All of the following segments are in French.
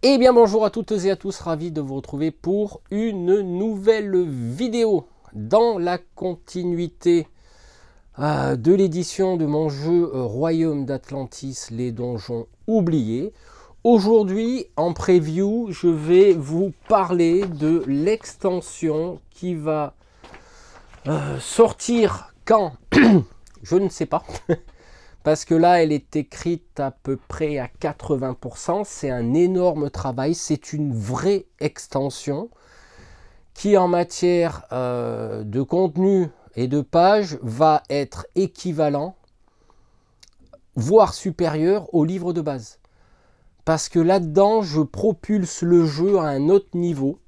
Eh bien bonjour à toutes et à tous, ravi de vous retrouver pour une nouvelle vidéo dans la continuité de l'édition de mon jeu Royaume d'Atlantis, les donjons oubliés. Aujourd'hui en preview, je vais vous parler de l'extension qui va sortir quand je ne sais pas. Parce que là, elle est écrite à peu près à 80%. C'est un énorme travail. C'est une vraie extension qui, en matière de contenu et de pages, va être équivalent, voire supérieur au livre de base. Parce que là-dedans, je propulse le jeu à un autre niveau.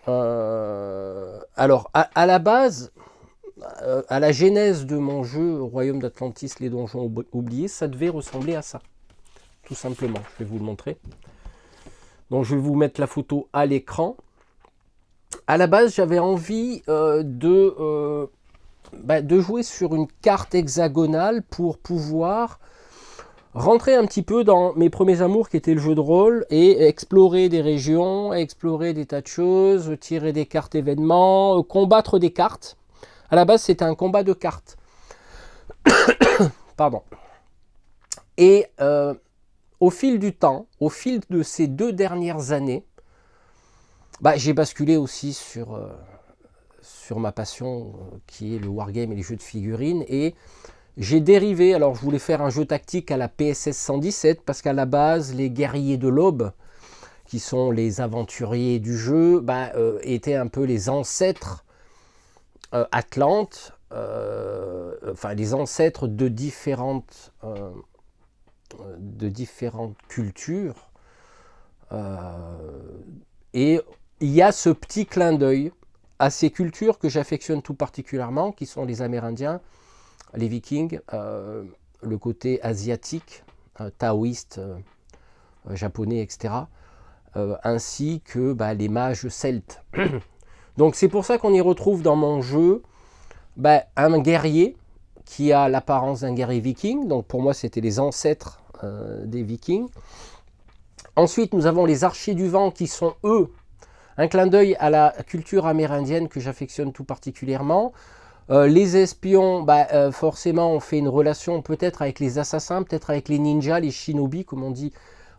Alors, à la base... à la genèse de mon jeu Royaume d'Atlantis, les donjons oubliés, ça devait ressembler à ça, tout simplement. Je vais vous le montrer. Donc je vais vous mettre la photo à l'écran. À la base, j'avais envie de jouer sur une carte hexagonale pour pouvoir rentrer un petit peu dans mes premiers amours qui étaient le jeu de rôle et explorer des régions, explorer des tas de choses, tirer des cartes événements, combattre des cartes. À la base, c'était un combat de cartes. Pardon. Et au fil du temps, au fil de ces 2 dernières années, j'ai basculé aussi sur ma passion qui est le wargame et les jeux de figurines. Et j'ai dérivé, alors je voulais faire un jeu tactique à la PSS 117, parce qu'à la base, les guerriers de l'aube, qui sont les aventuriers du jeu, étaient un peu les ancêtres Atlantes, enfin les ancêtres de différentes cultures, et il y a ce petit clin d'œil à ces cultures que j'affectionne tout particulièrement, qui sont les Amérindiens, les Vikings, le côté asiatique, taoïste, japonais, etc., ainsi que les mages celtes. Donc c'est pour ça qu'on y retrouve dans mon jeu un guerrier qui a l'apparence d'un guerrier viking. Donc pour moi, c'était les ancêtres des vikings. Ensuite, nous avons les archers du vent qui sont, eux, un clin d'œil à la culture amérindienne que j'affectionne tout particulièrement. Les espions, forcément, on fait une relation peut-être avec les assassins, peut-être avec les ninjas, les shinobi, comme on dit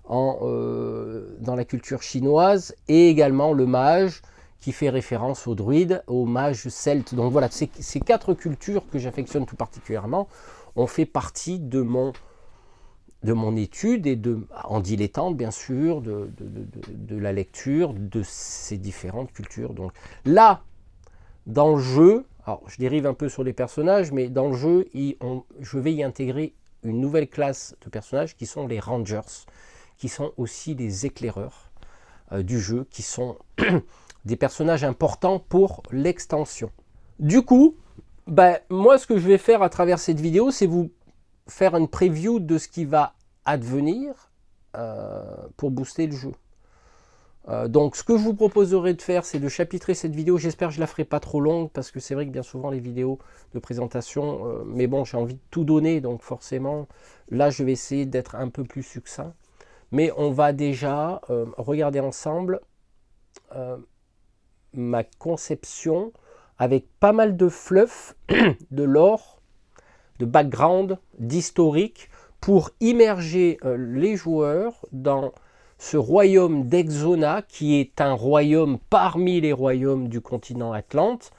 dans la culture chinoise. Et également le mage, qui fait référence aux druides, aux mages celtes. Donc voilà, ces 4 cultures que j'affectionne tout particulièrement ont fait partie de mon étude et en dilettante bien sûr, de la lecture de ces différentes cultures. Donc là, dans le jeu, alors je dérive un peu sur les personnages, mais dans le jeu, je vais y intégrer une nouvelle classe de personnages qui sont les rangers, qui sont aussi les éclaireurs du jeu, qui sont des personnages importants pour l'extension. Du coup, moi ce que je vais faire à travers cette vidéo, c'est vous faire une preview de ce qui va advenir pour booster le jeu. Donc ce que je vous proposerai de faire, c'est de chapitrer cette vidéo. J'espère que je ne la ferai pas trop longue, parce que c'est vrai que bien souvent les vidéos de présentation, mais bon, j'ai envie de tout donner, donc forcément, là je vais essayer d'être un peu plus succinct. Mais on va déjà regarder ensemble ma conception avec pas mal de fluff, de lore, de background, d'historique, pour immerger les joueurs dans ce royaume d'Exona, qui est un royaume parmi les royaumes du continent Atlante,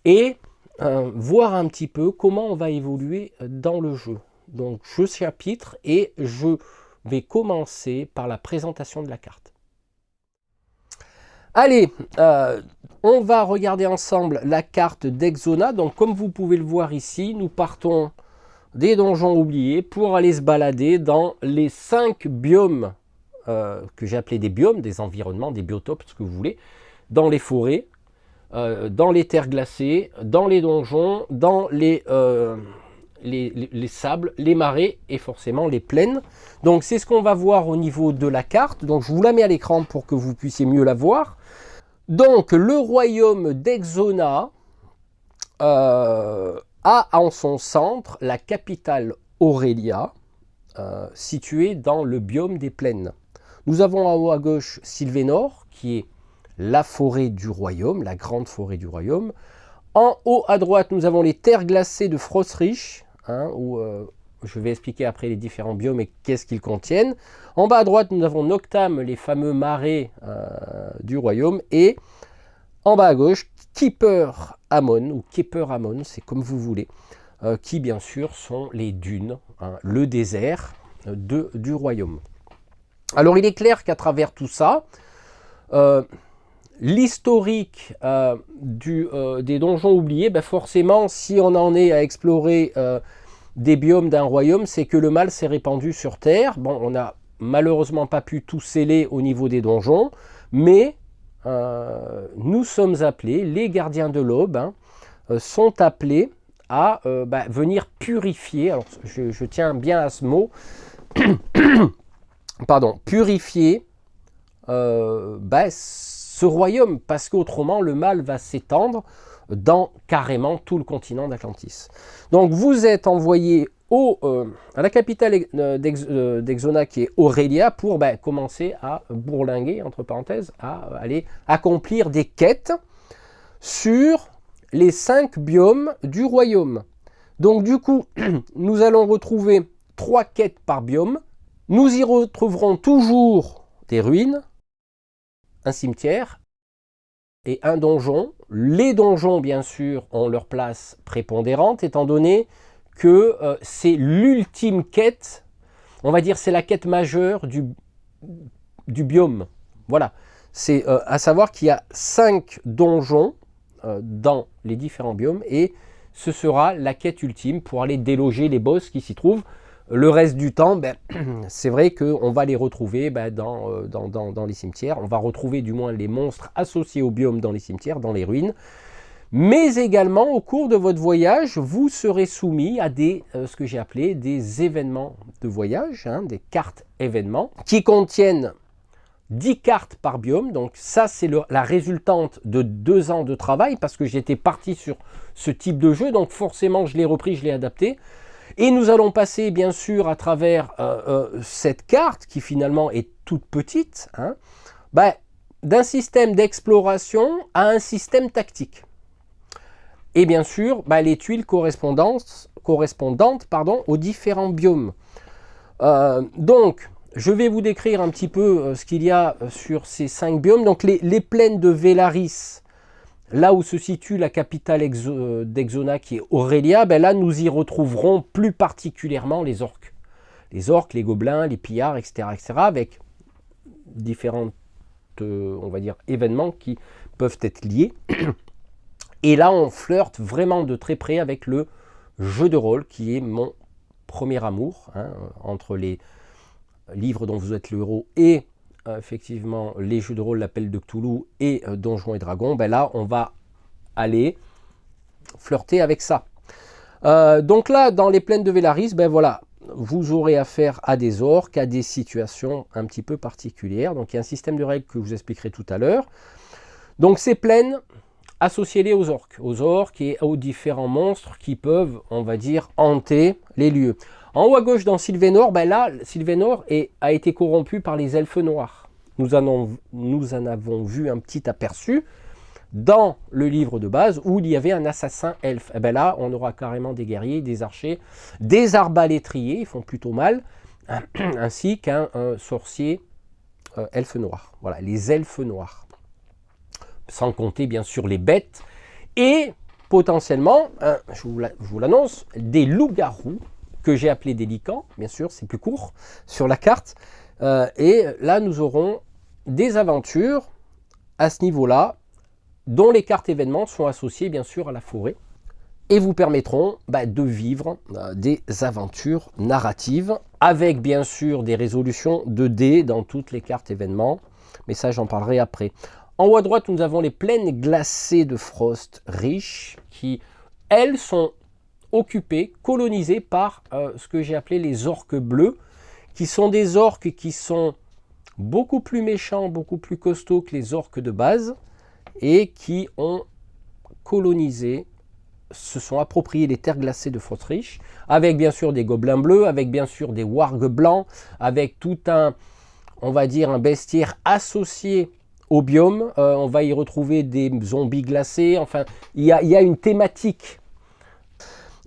et voir un petit peu comment on va évoluer dans le jeu. Donc je chapitre et je vais commencer par la présentation de la carte. Allez, on va regarder ensemble la carte d'Exona. Donc comme vous pouvez le voir ici, nous partons des donjons oubliés pour aller se balader dans les 5 biomes que j'ai appelés des biomes, des environnements, des biotopes, ce que vous voulez, dans les forêts, dans les terres glacées, dans les donjons, dans les sables, les marais et forcément les plaines. Donc c'est ce qu'on va voir au niveau de la carte. Donc je vous la mets à l'écran pour que vous puissiez mieux la voir. Donc le royaume d'Exona a en son centre la capitale Aurélia, située dans le biome des plaines. Nous avons en haut à gauche Sylvénor, qui est la forêt du royaume, la grande forêt du royaume. En haut à droite, nous avons les terres glacées de Frostreach, où je vais expliquer après les différents biomes et qu'est-ce qu'ils contiennent. En bas à droite, nous avons Noctam, les fameux marais du royaume. Et en bas à gauche, Keeper Amon, ou Keeper Amon, c'est comme vous voulez, qui bien sûr sont les dunes, le désert du royaume. Alors il est clair qu'à travers tout ça, l'historique des donjons oubliés, ben forcément, si on en est à explorer des biomes d'un royaume, c'est que le mal s'est répandu sur Terre. Bon, on n'a malheureusement pas pu tout sceller au niveau des donjons, mais nous sommes appelés, les gardiens de l'aube, sont appelés à venir purifier, alors je tiens bien à ce mot, pardon, purifier ce royaume, parce qu'autrement le mal va s'étendre dans carrément tout le continent d'Atlantis. Donc vous êtes envoyé à la capitale d'Exona, qui est Aurélia, pour commencer à bourlinguer, entre parenthèses, à aller accomplir des quêtes sur les 5 biomes du royaume. Donc du coup, nous allons retrouver 3 quêtes par biome. Nous y retrouverons toujours des ruines, un cimetière et un donjon. Les donjons, bien sûr, ont leur place prépondérante, étant donné que c'est l'ultime quête, on va dire c'est la quête majeure du biome. Voilà, c'est à savoir qu'il y a 5 donjons dans les différents biomes, et ce sera la quête ultime pour aller déloger les boss qui s'y trouvent. Le reste du temps, c'est vrai qu'on va les retrouver dans les cimetières. On va retrouver du moins les monstres associés au biome dans les cimetières, dans les ruines. Mais également, au cours de votre voyage, vous serez soumis à ce que j'ai appelé des événements de voyage, des cartes événements, qui contiennent 10 cartes par biome. Donc ça, c'est la résultante de 2 ans de travail, parce que j'étais parti sur ce type de jeu. Donc forcément, je l'ai repris, je l'ai adapté. Et nous allons passer bien sûr à travers cette carte qui finalement est toute petite, d'un système d'exploration à un système tactique. Et bien sûr, les tuiles correspondantes aux différents biomes. Donc, je vais vous décrire un petit peu ce qu'il y a sur ces 5 biomes. Donc, les plaines de Velaris, là où se situe la capitale d'Exona, qui est Aurélia, là nous y retrouverons plus particulièrement les orques. Les orques, les gobelins, les pillards, etc. avec différents on va dire, événements qui peuvent être liés. Et là, on flirte vraiment de très près avec le jeu de rôle, qui est mon premier amour, entre les livres dont vous êtes le héros et effectivement les jeux de rôle, l'Appel de Cthulhu et Donjons et Dragons. Là, on va aller flirter avec ça. Donc là, dans les plaines de Velaris, voilà, vous aurez affaire à des orques, à des situations un petit peu particulières. Donc il y a un système de règles que je vous expliquerai tout à l'heure. Donc ces plaines, associez-les aux orques et aux différents monstres qui peuvent, on va dire, hanter les lieux. En haut à gauche dans Sylvénor, là, Sylvénor a été corrompu par les elfes noirs. Nous en avons vu un petit aperçu dans le livre de base où il y avait un assassin elfe. Et là, on aura carrément des guerriers, des archers, des arbalétriers, ils font plutôt mal, ainsi qu'un sorcier elfe noir. Voilà, les elfes noirs. Sans compter bien sûr les bêtes et potentiellement, je vous l'annonce, des loups-garous que j'ai appelés des licans, bien sûr c'est plus court sur la carte, et là nous aurons des aventures à ce niveau-là, dont les cartes événements sont associées bien sûr à la forêt, et vous permettront de vivre des aventures narratives, avec bien sûr des résolutions de dés dans toutes les cartes événements, mais ça j'en parlerai après. En haut à droite, nous avons les plaines glacées de Frostreach, qui, elles, sont occupées, colonisées par ce que j'ai appelé les orques bleus, qui sont des orques qui sont beaucoup plus méchants, beaucoup plus costauds que les orques de base, et qui ont colonisé, se sont appropriés les terres glacées de Frostreach, avec bien sûr des gobelins bleus, avec bien sûr des wargs blancs, avec tout un, on va dire, un bestiaire associé au biome. On va y retrouver des zombies glacés. Enfin, il y a une thématique.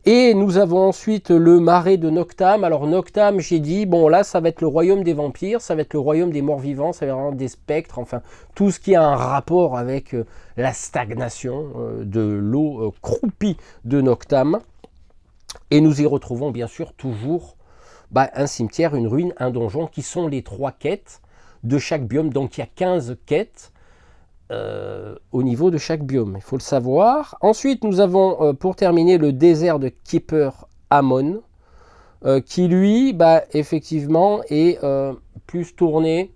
Et nous avons ensuite le marais de Noctam. Alors Noctam, j'ai dit, bon là, ça va être le royaume des vampires, ça va être le royaume des morts-vivants, ça va être vraiment des spectres, enfin, tout ce qui a un rapport avec la stagnation de l'eau croupie de Noctam. Et nous y retrouvons bien sûr toujours un cimetière, une ruine, un donjon, qui sont les 3 quêtes de chaque biome. Donc il y a 15 quêtes au niveau de chaque biome, il faut le savoir. Ensuite, nous avons pour terminer le désert de Keeper Amon, qui lui, effectivement, est plus tourné,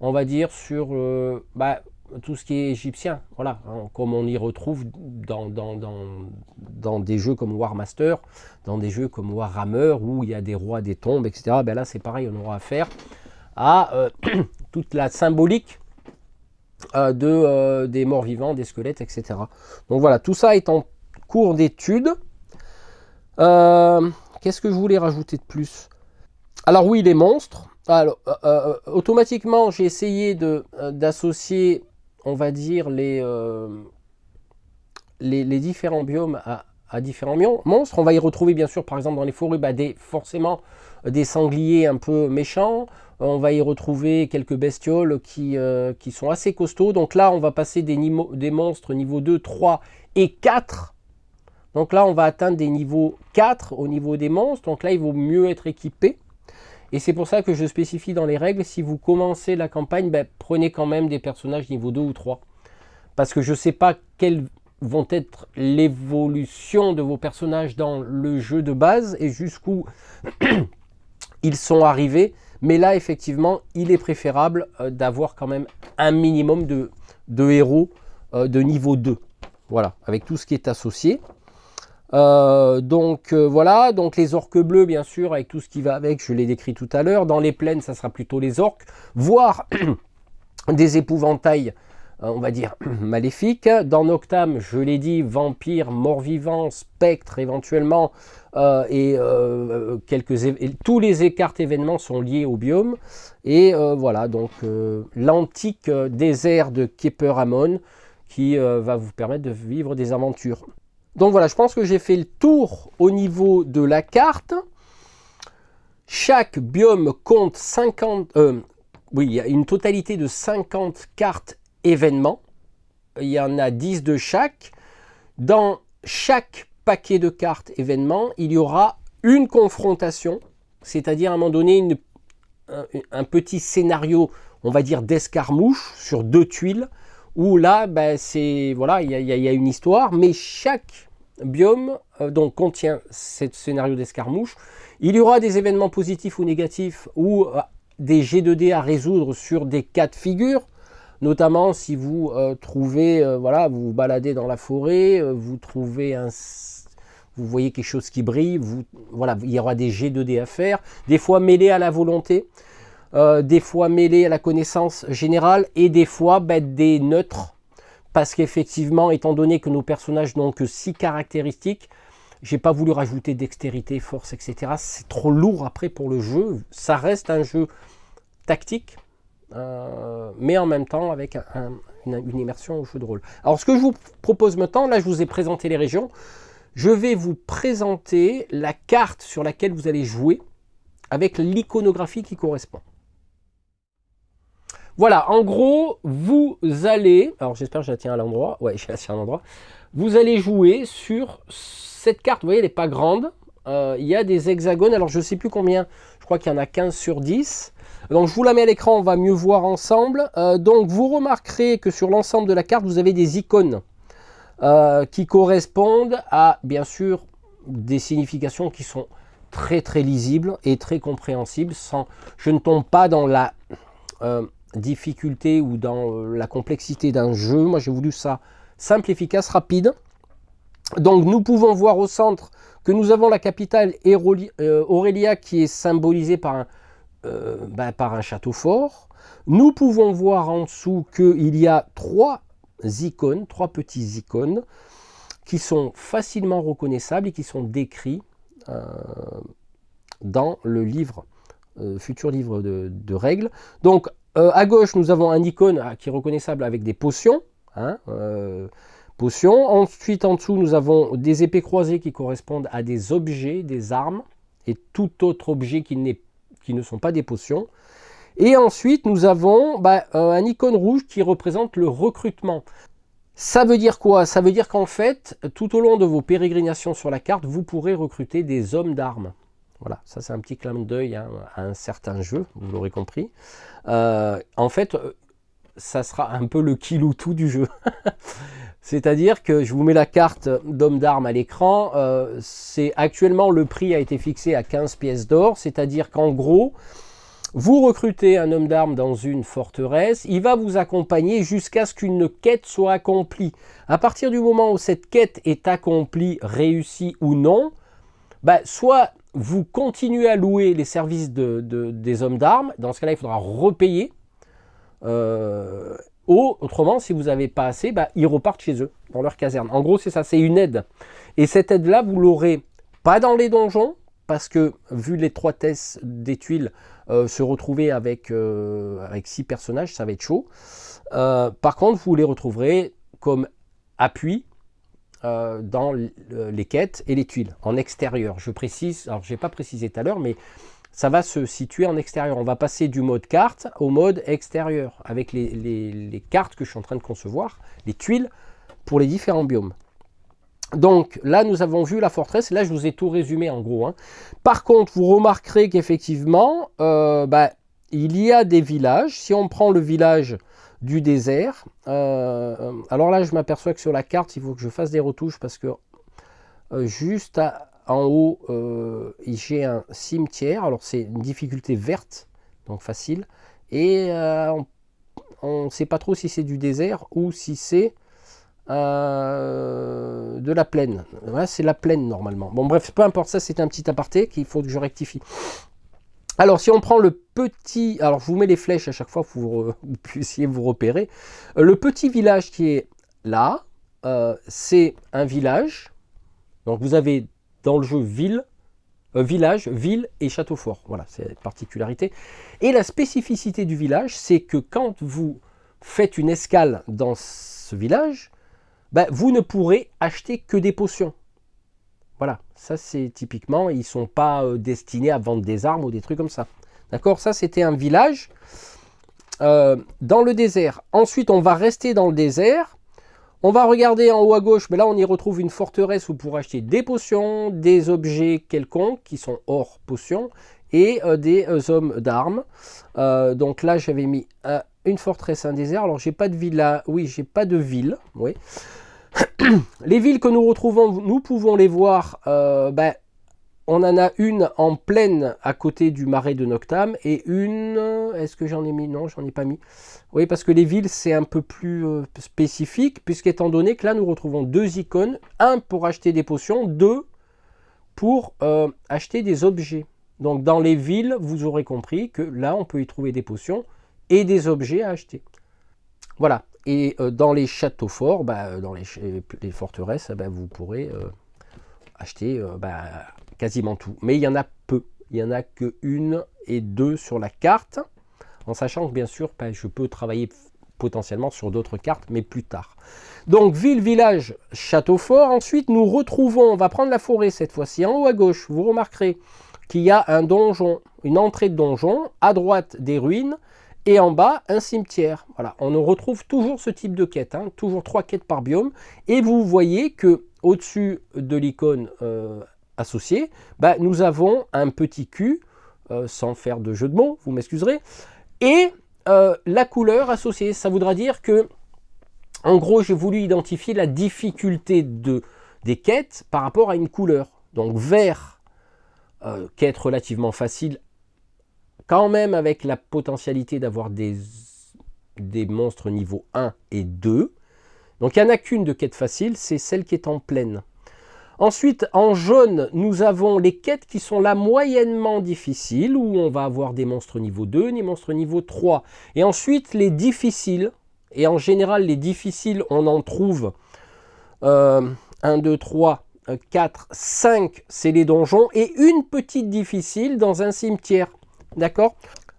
on va dire, sur tout ce qui est égyptien. Voilà, hein, comme on y retrouve dans des jeux comme War Master, dans des jeux comme Warhammer, où il y a des rois, des tombes, etc. Là, c'est pareil, on aura affaire à toute la symbolique des morts vivants, des squelettes, etc. Donc voilà, tout ça est en cours d'étude. Qu'est-ce que je voulais rajouter de plus? Alors oui, les monstres. Alors, automatiquement, j'ai essayé d'associer, on va dire, les différents biomes à différents monstres. On va y retrouver, bien sûr, par exemple, dans les forêts, forcément des sangliers un peu méchants. On va y retrouver quelques bestioles qui sont assez costauds. Donc là, on va passer des monstres niveau 2, 3 et 4. Donc là, on va atteindre des niveaux 4 au niveau des monstres. Donc là, il vaut mieux être équipé. Et c'est pour ça que je spécifie dans les règles, si vous commencez la campagne, prenez quand même des personnages niveau 2 ou 3. Parce que je ne sais pas quelles vont être l'évolution de vos personnages dans le jeu de base et jusqu'où ils sont arrivés. Mais là, effectivement, il est préférable d'avoir quand même un minimum de héros de niveau 2. Voilà, avec tout ce qui est associé. Voilà, donc les orques bleus, bien sûr, avec tout ce qui va avec, je l'ai décrit tout à l'heure. Dans les plaines, ça sera plutôt les orques, voire des épouvantails, on va dire, maléfiques. Dans Noctam, je l'ai dit, vampires, morts-vivants, spectres éventuellement, et tous les cartes événements sont liés au biome. Et voilà, donc l'antique désert de Keeper Amon qui va vous permettre de vivre des aventures. Donc voilà, je pense que j'ai fait le tour au niveau de la carte. Chaque biome compte 50... oui, il y a une totalité de 50 cartes événements. Il y en a 10 de chaque. Dans chaque paquet de cartes événements, il y aura une confrontation, c'est-à-dire à un moment donné un petit scénario, on va dire d'escarmouche sur 2 tuiles, où là, voilà, il y a une histoire, mais chaque biome donc contient ce scénario d'escarmouche. Il y aura des événements positifs ou négatifs ou des jets de dés à résoudre sur des cas de figure, notamment si vous trouvez, voilà, vous vous baladez dans la forêt, vous trouvez vous voyez quelque chose qui brille, voilà, il y aura des jets de dés à faire, des fois mêlés à la volonté. Des fois mêlés à la connaissance générale et des fois des neutres, parce qu'effectivement, étant donné que nos personnages n'ont que 6 caractéristiques, j'ai pas voulu rajouter dextérité, force, etc. C'est trop lourd après pour le jeu. Ça reste un jeu tactique, mais en même temps avec une immersion au jeu de rôle. Alors ce que je vous propose maintenant, là je vous ai présenté les régions, je vais vous présenter la carte sur laquelle vous allez jouer avec l'iconographie qui correspond. Voilà, en gros, vous allez... Alors, j'espère que je la tiens à l'endroit. Ouais, je la tiens à l'endroit. Vous allez jouer sur cette carte. Vous voyez, elle n'est pas grande. Il y a des hexagones. Alors, je ne sais plus combien. Je crois qu'il y en a 15 sur 10. Donc, je vous la mets à l'écran. On va mieux voir ensemble. Donc, vous remarquerez que sur l'ensemble de la carte, vous avez des icônes qui correspondent à, bien sûr, des significations qui sont très, très lisibles et très compréhensibles. Je ne tombe pas dans la... difficulté ou dans la complexité d'un jeu. Moi j'ai voulu ça simple, efficace, rapide. Donc nous pouvons voir au centre que nous avons la capitale Aurélia qui est symbolisée par un château fort. Nous pouvons voir en dessous qu'il y a 3 petits icônes qui sont facilement reconnaissables et qui sont décrits dans le livre futur livre de règles. Donc, à gauche, nous avons un icône qui est reconnaissable avec des potions. Hein, potions. Ensuite, en dessous, nous avons des épées croisées qui correspondent à des objets, des armes, et tout autre objet qui ne sont pas des potions. Et ensuite, nous avons un icône rouge qui représente le recrutement. Ça veut dire quoi? Ça veut dire qu'en fait, tout au long de vos pérégrinations sur la carte, vous pourrez recruter des hommes d'armes. Voilà, ça c'est un petit clin d'œil à un certain jeu, vous l'aurez compris. En fait, ça sera un peu le kiloutou du jeu. C'est-à-dire que je vous mets la carte d'homme d'armes à l'écran. Actuellement, le prix a été fixé à 15 pièces d'or. C'est-à-dire qu'en gros, vous recrutez un homme d'armes dans une forteresse. Il va vous accompagner jusqu'à ce qu'une quête soit accomplie. À partir du moment où cette quête est accomplie, réussie ou non, soit vous continuez à louer les services des hommes d'armes. Dans ce cas-là, il faudra repayer. Autrement, si vous n'avez pas assez, ils repartent chez eux, dans leur caserne. En gros, c'est ça, c'est une aide. Et cette aide-là, vous l'aurez pas dans les donjons, parce que, vu l'étroitesse des tuiles, se retrouver avec 6 personnages, ça va être chaud. Par contre, vous les retrouverez comme appui dans les quêtes et les tuiles, en extérieur. Je précise, alors je n'ai pas précisé tout à l'heure, mais ça va se situer en extérieur. On va passer du mode carte au mode extérieur, avec les cartes que je suis en train de concevoir, les tuiles, pour les différents biomes. Donc là, nous avons vu la forteresse. Là, je vous ai tout résumé en gros. Hein. Par contre, vous remarquerez qu'effectivement, il y a des villages. Si on prend le village du désert, alors là, je m'aperçois que sur la carte, il faut que je fasse des retouches parce que juste en haut, j'ai un cimetière. Alors, c'est une difficulté verte, donc facile. Et on ne sait pas trop si c'est du désert ou si c'est de la plaine. Ouais, c'est la plaine normalement. Bon, bref, peu importe, ça c'est un petit aparté qu'il faut que je rectifie. Alors, si on prend le petit... Alors, je vous mets les flèches à chaque fois pour que vous puissiez vous repérer. Le petit village qui est là, c'est un village. Donc, vous avez dans le jeu village, ville et château fort. Voilà, c'est la particularité. Et la spécificité du village, c'est que quand vous faites une escale dans ce village, vous ne pourrez acheter que des potions. Voilà, ça c'est typiquement, ils ne sont pas destinés à vendre des armes ou des trucs comme ça. D'accord, ça c'était un village dans le désert. Ensuite, on va rester dans le désert. On va regarder en haut à gauche, mais là on y retrouve une forteresse où pour acheter des potions, des objets quelconques qui sont hors potions et des hommes d'armes. Donc là j'avais mis une forteresse, un désert. Alors j'ai pas de ville là, oui j'ai pas de ville, oui. Les villes que nous retrouvons, nous pouvons les voir, on en a une en plaine à côté du marais de Noctam et une, est-ce que j'en ai mis? Non, j'en ai pas mis. Oui, parce que les villes, c'est un peu plus spécifique, puisqu'étant donné que là, nous retrouvons 2 icônes. Un pour acheter des potions, 2 pour acheter des objets. Donc, dans les villes, vous aurez compris que là, on peut y trouver des potions et des objets à acheter. Voilà. Et dans les châteaux forts, dans les forteresses, vous pourrez acheter quasiment tout. Mais il y en a peu. Il n'y en a que 1 et 2 sur la carte. En sachant que bien sûr, je peux travailler potentiellement sur d'autres cartes, mais plus tard. Donc, ville, village, château fort. Ensuite, nous retrouvons, on va prendre la forêt cette fois-ci. En haut à gauche, vous remarquerez qu'il y a un donjon, une entrée de donjon. À droite, des ruines. Et en bas, un cimetière. Voilà, on retrouve toujours ce type de quête, hein, toujours 3 quêtes par biome. Et vous voyez que au-dessus de l'icône associée, nous avons un petit cul, sans faire de jeu de mots, vous m'excuserez, et la couleur associée. Ça voudra dire que, en gros, j'ai voulu identifier la difficulté des quêtes par rapport à une couleur. Donc vert, quête relativement facile, quand même avec la potentialité d'avoir des monstres niveau 1 et 2. Donc il n'y en a qu'une de quête facile, c'est celle qui est en plaine. Ensuite, en jaune, nous avons les quêtes qui sont là moyennement difficiles, où on va avoir des monstres niveau 2, des monstres niveau 3. Et ensuite, les difficiles, et en général, les difficiles, on en trouve 1, 2, 3, 4, 5, c'est les donjons, et une petite difficile dans un cimetière. D'accord?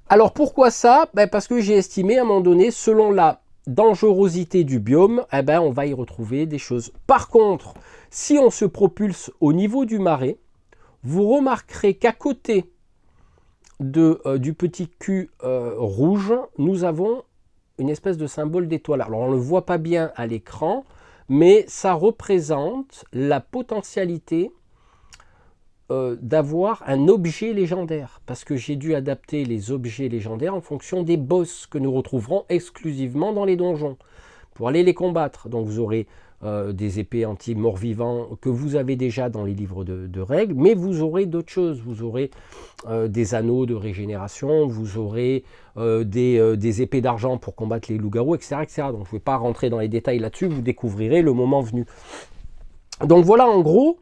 Alors pourquoi ça? Ben parce que j'ai estimé à un moment donné, selon la dangerosité du biome, eh ben on va y retrouver des choses. Par contre, si on se propulse au niveau du marais, vous remarquerez qu'à côté du petit cul rouge, nous avons une espèce de symbole d'étoile. Alors on ne le voit pas bien à l'écran, mais ça représente la potentialité d'avoir un objet légendaire, parce que j'ai dû adapter les objets légendaires en fonction des boss que nous retrouverons exclusivement dans les donjons pour aller les combattre. Donc vous aurez des épées anti-mort-vivant que vous avez déjà dans les livres de règles, mais vous aurez d'autres choses. Vous aurez des anneaux de régénération, vous aurez des épées d'argent pour combattre les loups-garous, etc., etc. Donc je ne vais pas rentrer dans les détails là-dessus, vous découvrirez le moment venu. Donc voilà en gros.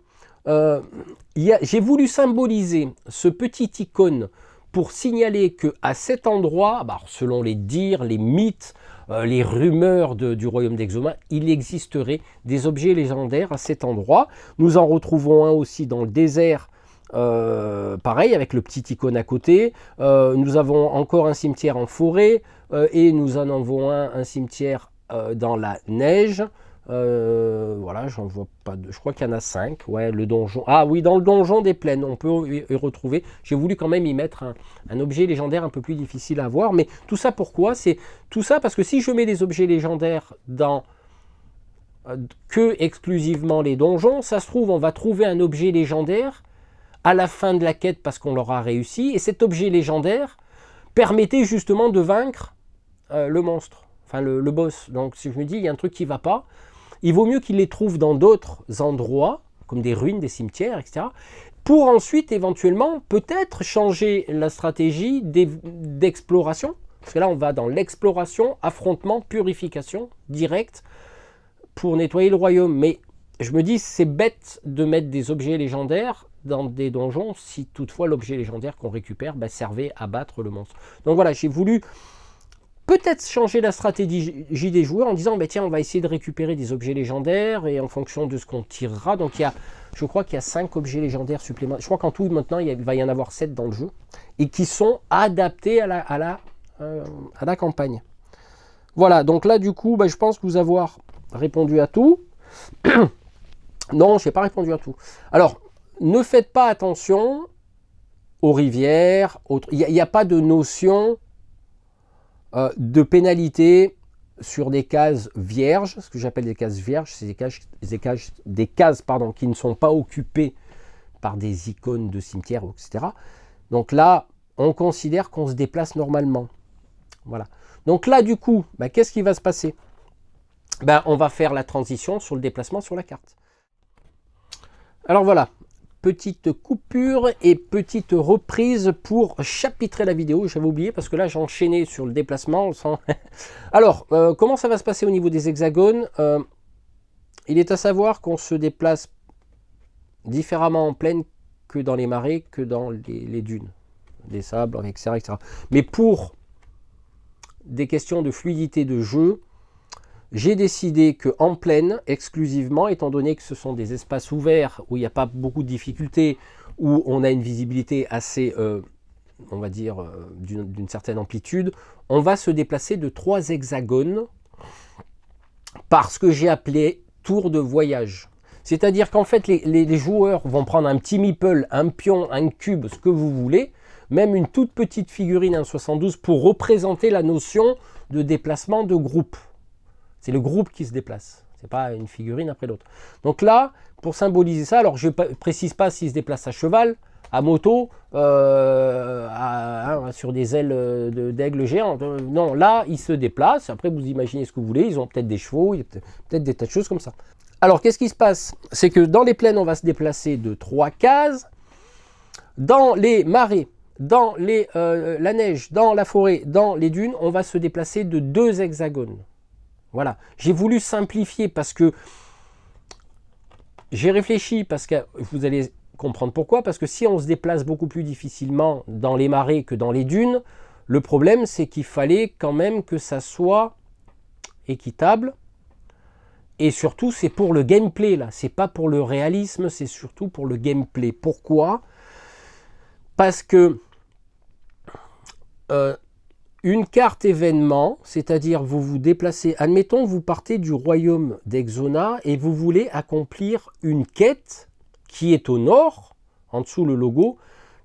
J'ai voulu symboliser ce petit icône pour signaler qu'à cet endroit, selon les dires, les mythes, les rumeurs du royaume d'Exoma, il existerait des objets légendaires à cet endroit. Nous en retrouvons un aussi dans le désert, pareil, avec le petit icône à côté. Nous avons encore un cimetière en forêt et nous en avons un cimetière dans la neige. Voilà, j'en vois pas deux. Je crois qu'il y en a 5. Ouais, le donjon. Ah oui, dans le donjon des plaines, on peut y retrouver. J'ai voulu quand même y mettre un objet légendaire un peu plus difficile à voir. Mais tout ça pourquoi? C'est tout ça parce que si je mets des objets légendaires dans que exclusivement les donjons, ça se trouve, on va trouver un objet légendaire à la fin de la quête parce qu'on l'aura réussi. Et cet objet légendaire permettait justement de vaincre le monstre, enfin le boss. Donc si je me dis, il y a un truc qui ne va pas, il vaut mieux qu'il les trouve dans d'autres endroits, comme des ruines, des cimetières, etc., pour ensuite éventuellement peut-être changer la stratégie d'exploration. Parce que là, on va dans l'exploration, affrontement, purification, direct, pour nettoyer le royaume. Mais je me dis, c'est bête de mettre des objets légendaires dans des donjons, si toutefois l'objet légendaire qu'on récupère servait à battre le monstre. Donc voilà, j'ai voulu peut-être changer la stratégie des joueurs en disant, tiens, on va essayer de récupérer des objets légendaires et en fonction de ce qu'on tirera. Donc je crois qu'il y a 5 objets légendaires supplémentaires. Je crois qu'en tout, maintenant, il va y en avoir 7 dans le jeu et qui sont adaptés à la campagne. Voilà, donc là, du coup, je pense vous avoir répondu à tout. Non, je n'ai pas répondu à tout. Alors, ne faites pas attention aux rivières. Il n'y a pas de notion de pénalité sur des cases vierges. Ce que j'appelle des cases vierges, c'est des cases qui ne sont pas occupées par des icônes de cimetière, etc. Donc là, on considère qu'on se déplace normalement. Voilà. Donc là, du coup, qu'est-ce qui va se passer? On va faire la transition sur le déplacement sur la carte. Alors voilà, petite coupure et petite reprise pour chapitrer la vidéo. J'avais oublié parce que là, j'ai enchaîné sur le déplacement. Alors, comment ça va se passer au niveau des hexagones? Il est à savoir qu'on se déplace différemment en plaine que dans les marais, que dans les dunes, des sables, etc., etc. Mais pour des questions de fluidité de jeu, j'ai décidé qu'en plaine, exclusivement, étant donné que ce sont des espaces ouverts où il n'y a pas beaucoup de difficultés, où on a une visibilité assez, on va dire, d'une certaine amplitude, on va se déplacer de 3 hexagones parce que j'ai appelé tour de voyage. C'est-à-dire qu'en fait, les joueurs vont prendre un petit meeple, un pion, un cube, ce que vous voulez, même une toute petite figurine, un 72, pour représenter la notion de déplacement de groupe. C'est le groupe qui se déplace, ce n'est pas une figurine après l'autre. Donc là, pour symboliser ça, alors je ne précise pas s'il se déplace à cheval, à moto, sur des ailes d'aigle géant. Non, là, il se déplace. Après, vous imaginez ce que vous voulez. Ils ont peut-être des chevaux, il y a peut-être des tas de choses comme ça. Alors, qu'est-ce qui se passe? C'est que dans les plaines, on va se déplacer de 3 cases. Dans les marais, dans la neige, dans la forêt, dans les dunes, on va se déplacer de 2 hexagones. Voilà, j'ai voulu simplifier parce que j'ai réfléchi, parce que vous allez comprendre pourquoi, parce que si on se déplace beaucoup plus difficilement dans les marais que dans les dunes, le problème c'est qu'il fallait quand même que ça soit équitable, et surtout c'est pour le gameplay là, c'est pas pour le réalisme, c'est surtout pour le gameplay. Pourquoi? Parce que une carte événement, c'est-à-dire vous vous déplacez, admettons vous partez du royaume d'Exona et vous voulez accomplir une quête qui est au nord, en dessous le logo,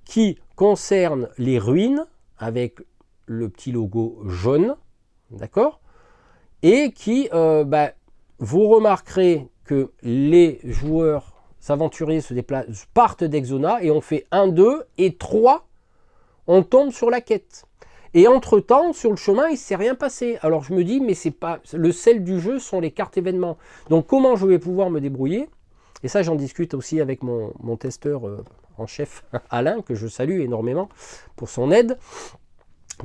qui concerne les ruines avec le petit logo jaune, d'accord? Et qui, vous remarquerez que les joueurs aventuriers se déplacent, partent d'Exona et on fait 1, 2 et 3, on tombe sur la quête. Et entre-temps, sur le chemin, il ne s'est rien passé. Alors je me dis, mais c'est pas le sel du jeu sont les cartes événements. Donc comment je vais pouvoir me débrouiller? Et ça, j'en discute aussi avec mon testeur en chef, Alain, que je salue énormément pour son aide,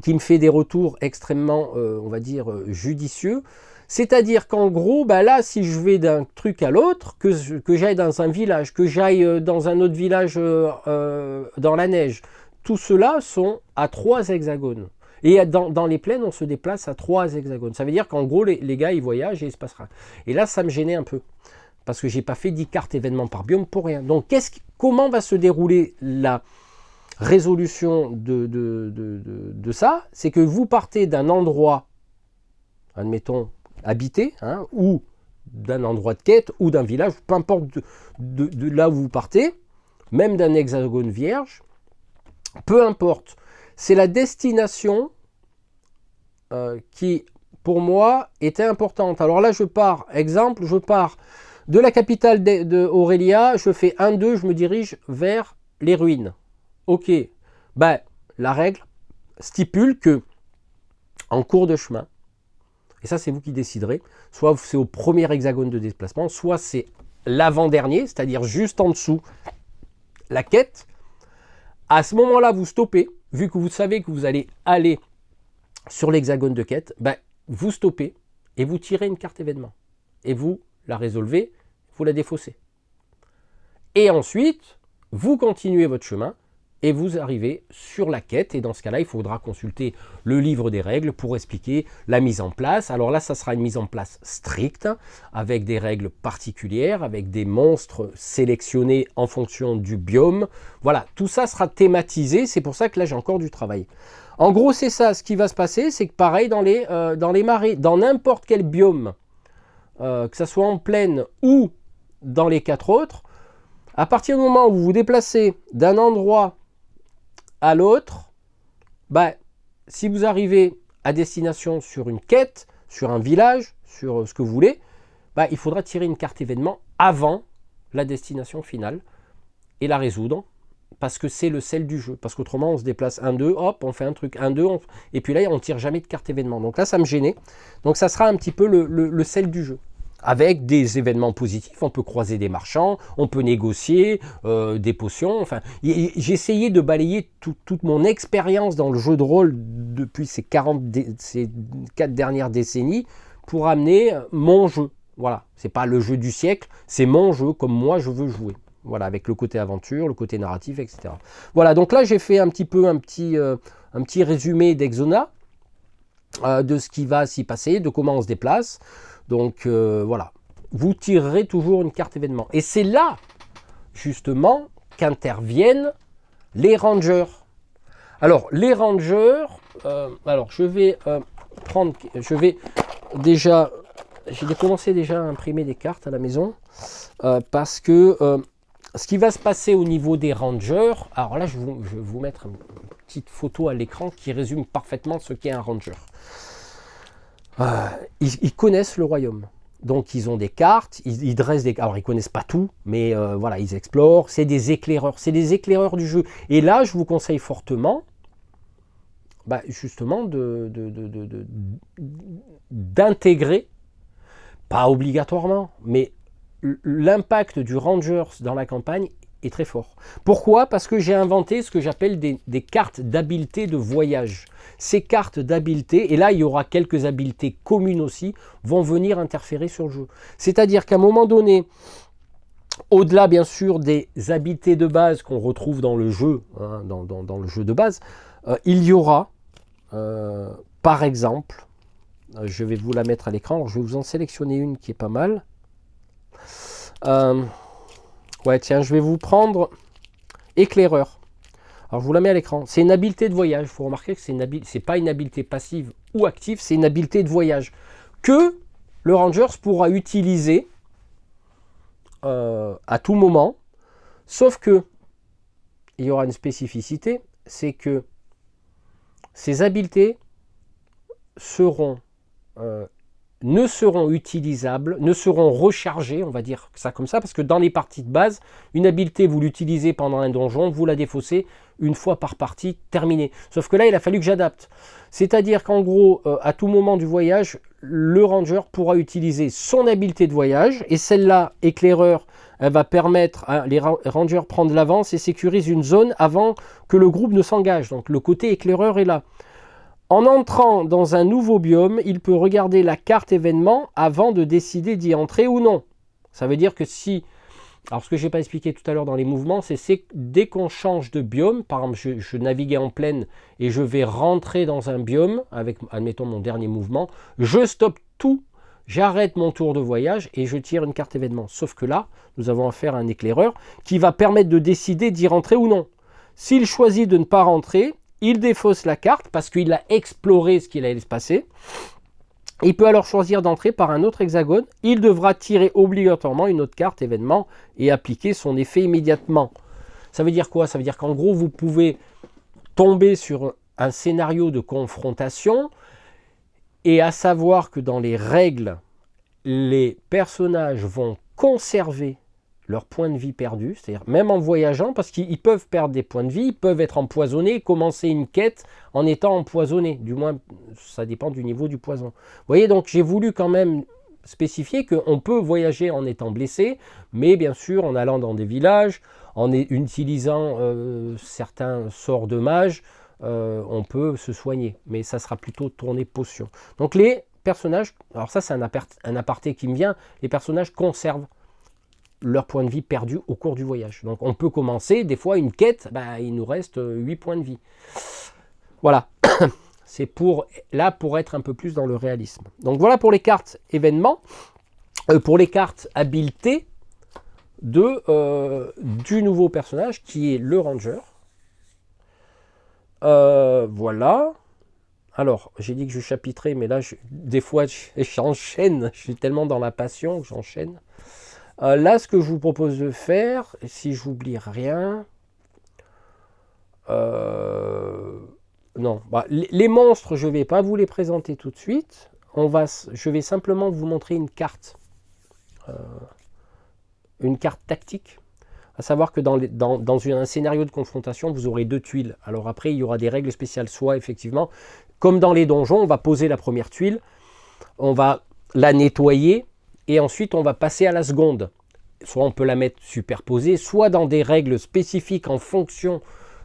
qui me fait des retours extrêmement, on va dire, judicieux. C'est-à-dire qu'en gros, là, si je vais d'un truc à l'autre, que j'aille dans un village, que j'aille dans un autre village dans la neige, tout cela sont à 3 hexagones. Et dans les plaines, on se déplace à 3 hexagones. Ça veut dire qu'en gros, les gars, ils voyagent et il se passera. Et là, ça me gênait un peu. Parce que je n'ai pas fait 10 cartes événements par biome pour rien. Donc, comment va se dérouler la résolution de ça? C'est que vous partez d'un endroit, admettons, habité, ou d'un endroit de quête, ou d'un village, peu importe de là où vous partez, même d'un hexagone vierge, peu importe. C'est la destination qui, pour moi, était importante. Alors là, je pars de la capitale d'Aurélia, je fais 1, 2, je me dirige vers les ruines. Ok, la règle stipule que, en cours de chemin, et ça c'est vous qui déciderez, soit c'est au premier hexagone de déplacement, soit c'est l'avant-dernier, c'est-à-dire juste en dessous la quête. À ce moment-là, vous stoppez, vu que vous savez que vous allez aller sur l'hexagone de quête, vous stoppez et vous tirez une carte événement. Et vous la résolvez, vous la défaussez. Et ensuite, vous continuez votre chemin et vous arrivez sur la quête. Et dans ce cas-là, il faudra consulter le livre des règles pour expliquer la mise en place. Alors là, ça sera une mise en place stricte, avec des règles particulières, avec des monstres sélectionnés en fonction du biome. Voilà, tout ça sera thématisé. C'est pour ça que là, j'ai encore du travail. En gros, c'est ça. Ce qui va se passer, c'est que pareil, dans les marais, dans n'importe quel biome, que ce soit en plaine ou dans les 4 autres, à partir du moment où vous vous déplacez d'un endroit à l'autre, si vous arrivez à destination sur une quête, sur un village, sur ce que vous voulez, il faudra tirer une carte événement avant la destination finale et la résoudre, parce que c'est le sel du jeu. Parce qu'autrement, on se déplace 1, 2, hop, on fait un truc 1, 2, et puis là, on ne tire jamais de carte événement. Donc là, ça me gênait. Donc ça sera un petit peu le sel du jeu. Avec des événements positifs, on peut croiser des marchands, on peut négocier des potions. Enfin, j'ai essayé de balayer toute mon expérience dans le jeu de rôle depuis ces 4 dernières décennies pour amener mon jeu. Voilà, c'est pas le jeu du siècle, c'est mon jeu comme moi je veux jouer. Voilà, avec le côté aventure, le côté narratif, etc. Voilà, donc là j'ai fait un petit résumé d'Exona, de ce qui va s'y passer, de comment on se déplace. Donc voilà, vous tirerez toujours une carte événement. Et c'est là, justement, qu'interviennent les rangers. Alors, les rangers, je vais déjà, j'ai commencé déjà à imprimer des cartes à la maison, parce que ce qui va se passer au niveau des rangers, alors là, je vais vous mettre une petite photo à l'écran qui résume parfaitement ce qu'est un ranger. Ils connaissent le royaume, donc ils ont des cartes, ils dressent des... Alors ils connaissent pas tout, mais voilà, ils explorent, c'est des éclaireurs du jeu. Et là, je vous conseille fortement, justement, d'intégrer, pas obligatoirement, mais l'impact du Rangers dans la campagne est très fort. Pourquoi? Parce que j'ai inventé ce que j'appelle des cartes d'habileté de voyage. Ces cartes d'habileté, et là il y aura quelques habiletés communes aussi, vont venir interférer sur le jeu. C'est-à-dire qu'à un moment donné, au-delà bien sûr des habiletés de base qu'on retrouve dans le jeu, dans le jeu de base, il y aura, par exemple, je vais vous la mettre à l'écran, alors je vais vous en sélectionner une qui est pas mal. Ouais, tiens, je vais vous prendre éclaireur. Alors je vous la mets à l'écran. C'est une habileté de voyage. Il faut remarquer que c'est pas une habileté passive ou active, c'est une habileté de voyage que le Rangers pourra utiliser à tout moment. Sauf que il y aura une spécificité, c'est que ces habiletés ne seront utilisables, ne seront rechargées, on va dire ça comme ça, parce que dans les parties de base, une habileté, vous l'utilisez pendant un donjon, vous la défaussez une fois par partie, terminée. Sauf que là, il a fallu que j'adapte. C'est-à-dire qu'en gros, à tout moment du voyage, le ranger pourra utiliser son habileté de voyage, et celle-là, éclaireur, elle va permettre à les rangers prendre l'avance et sécurise une zone avant que le groupe ne s'engage. Donc le côté éclaireur est là. En entrant dans un nouveau biome, il peut regarder la carte événement avant de décider d'y entrer ou non. Ça veut dire que si... Alors ce que je n'ai pas expliqué tout à l'heure dans les mouvements, c'est dès qu'on change de biome, par exemple je naviguais en plaine et je vais rentrer dans un biome, avec admettons mon dernier mouvement, je stoppe tout, j'arrête mon tour de voyage et je tire une carte événement. Sauf que là, nous avons affaire à un éclaireur qui va permettre de décider d'y rentrer ou non. S'il choisit de ne pas rentrer, il défausse la carte parce qu'il a exploré ce qu'il allait se passer. Il peut alors choisir d'entrer par un autre hexagone. Il devra tirer obligatoirement une autre carte événement et appliquer son effet immédiatement. Ça veut dire quoi? Ça veut dire qu'en gros, vous pouvez tomber sur un scénario de confrontation et à savoir que dans les règles, les personnages vont conserver leur point de vie perdu, c'est-à-dire même en voyageant, parce qu'ils peuvent perdre des points de vie, ils peuvent être empoisonnés, commencer une quête en étant empoisonnés, du moins ça dépend du niveau du poison. Vous voyez, donc j'ai voulu quand même spécifier qu'on peut voyager en étant blessé, mais bien sûr en allant dans des villages, en utilisant certains sorts de mages, on peut se soigner, mais ça sera plutôt tourné potion. Donc les personnages, alors ça c'est un aparté qui me vient, les personnages conservent leur point de vie perdu au cours du voyage. Donc on peut commencer, des fois une quête, il nous reste 8 points de vie. Voilà, c'est pour être un peu plus dans le réalisme. Donc voilà pour les cartes événements, pour les cartes habileté du nouveau personnage qui est le ranger. Voilà. Alors, j'ai dit que je chapitrais, mais là, des fois, j'enchaîne. Je suis tellement dans la passion que j'enchaîne. Là, ce que je vous propose de faire, si j'oublie rien... non, les monstres, je ne vais pas vous les présenter tout de suite. Je vais simplement vous montrer une carte tactique. À savoir que dans un scénario de confrontation, vous aurez 2 tuiles. Alors après, il y aura des règles spéciales. Soit, effectivement, comme dans les donjons, on va poser la première tuile, on va la nettoyer, et ensuite on va passer à la seconde. Soit on peut la mettre superposée, soit dans des règles spécifiques en fonction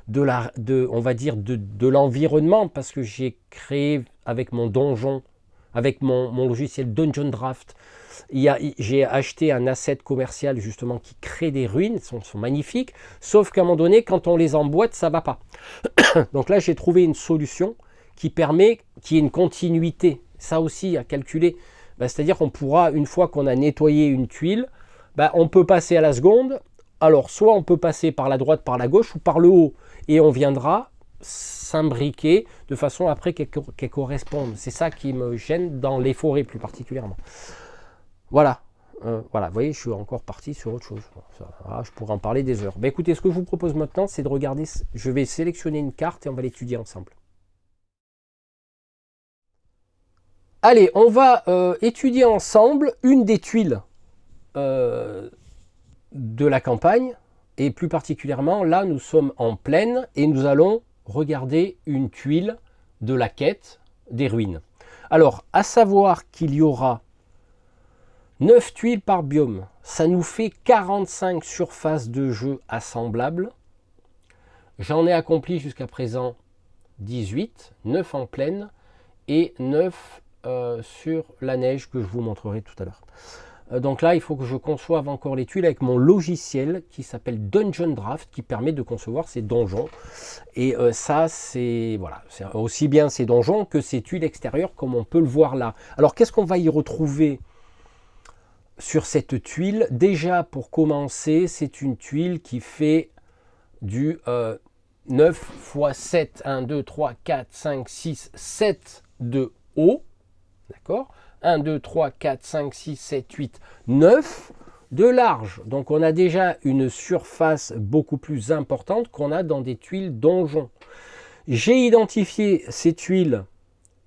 on va dire de l'environnement, parce que j'ai créé avec mon donjon, avec mon logiciel Dungeon Draft, j'ai acheté un asset commercial justement qui crée des ruines, sont magnifiques, sauf qu'à un moment donné, quand on les emboîte, ça ne va pas. Donc là, j'ai trouvé une solution qui permet qu'il y ait une continuité. Ça aussi à calculer. C'est-à-dire qu'on pourra, une fois qu'on a nettoyé une tuile, on peut passer à la seconde. Alors, soit on peut passer par la droite, par la gauche ou par le haut. Et on viendra s'imbriquer de façon après qu'elles correspondent. C'est ça qui me gêne dans les forêts plus particulièrement. Voilà. Voilà, vous voyez, je suis encore parti sur autre chose. Je pourrais en parler des heures. Écoutez, ce que je vous propose maintenant, c'est de regarder. Je vais sélectionner une carte et on va l'étudier ensemble. Allez, on va étudier ensemble une des tuiles de la campagne. Et plus particulièrement, là, nous sommes en plaine et nous allons regarder une tuile de la quête des ruines. Alors, à savoir qu'il y aura 9 tuiles par biome. Ça nous fait 45 surfaces de jeu assemblables. J'en ai accompli jusqu'à présent 18, 9 en plaine et 9 sur la neige que je vous montrerai tout à l'heure. Donc là, il faut que je conçoive encore les tuiles avec mon logiciel qui s'appelle Dungeon Draft, qui permet de concevoir ces donjons. Et ça, c'est aussi bien ces donjons que ces tuiles extérieures, comme on peut le voir là. Alors, qu'est-ce qu'on va y retrouver sur cette tuile? Déjà, pour commencer, c'est une tuile qui fait du 9 fois 7, 1, 2, 3, 4, 5, 6, 7 de haut, d'accord, 1, 2, 3, 4, 5, 6, 7, 8, 9 de large. Donc on a déjà une surface beaucoup plus importante qu'on a dans des tuiles donjon. J'ai identifié ces tuiles,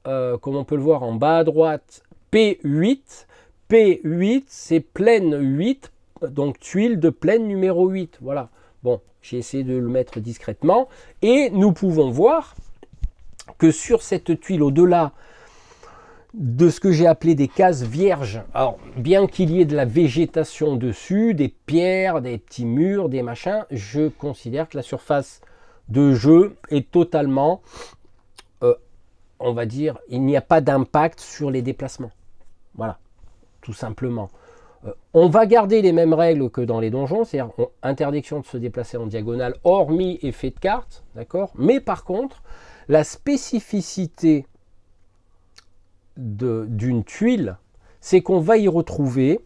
comme on peut le voir en bas à droite, P8. P8, c'est plaine 8, donc tuile de plaine numéro 8. Voilà. Bon, j'ai essayé de le mettre discrètement. Et nous pouvons voir que sur cette tuile, au-delà de ce que j'ai appelé des cases vierges, alors bien qu'il y ait de la végétation dessus, des pierres, des petits murs, des machins, je considère que la surface de jeu est totalement, on va dire, il n'y a pas d'impact sur les déplacements. Voilà, tout simplement. On va garder les mêmes règles que dans les donjons, c'est-à-dire interdiction de se déplacer en diagonale, hormis effet de carte, d'accord. Mais par contre, la spécificité d'une tuile, c'est qu'on va y retrouver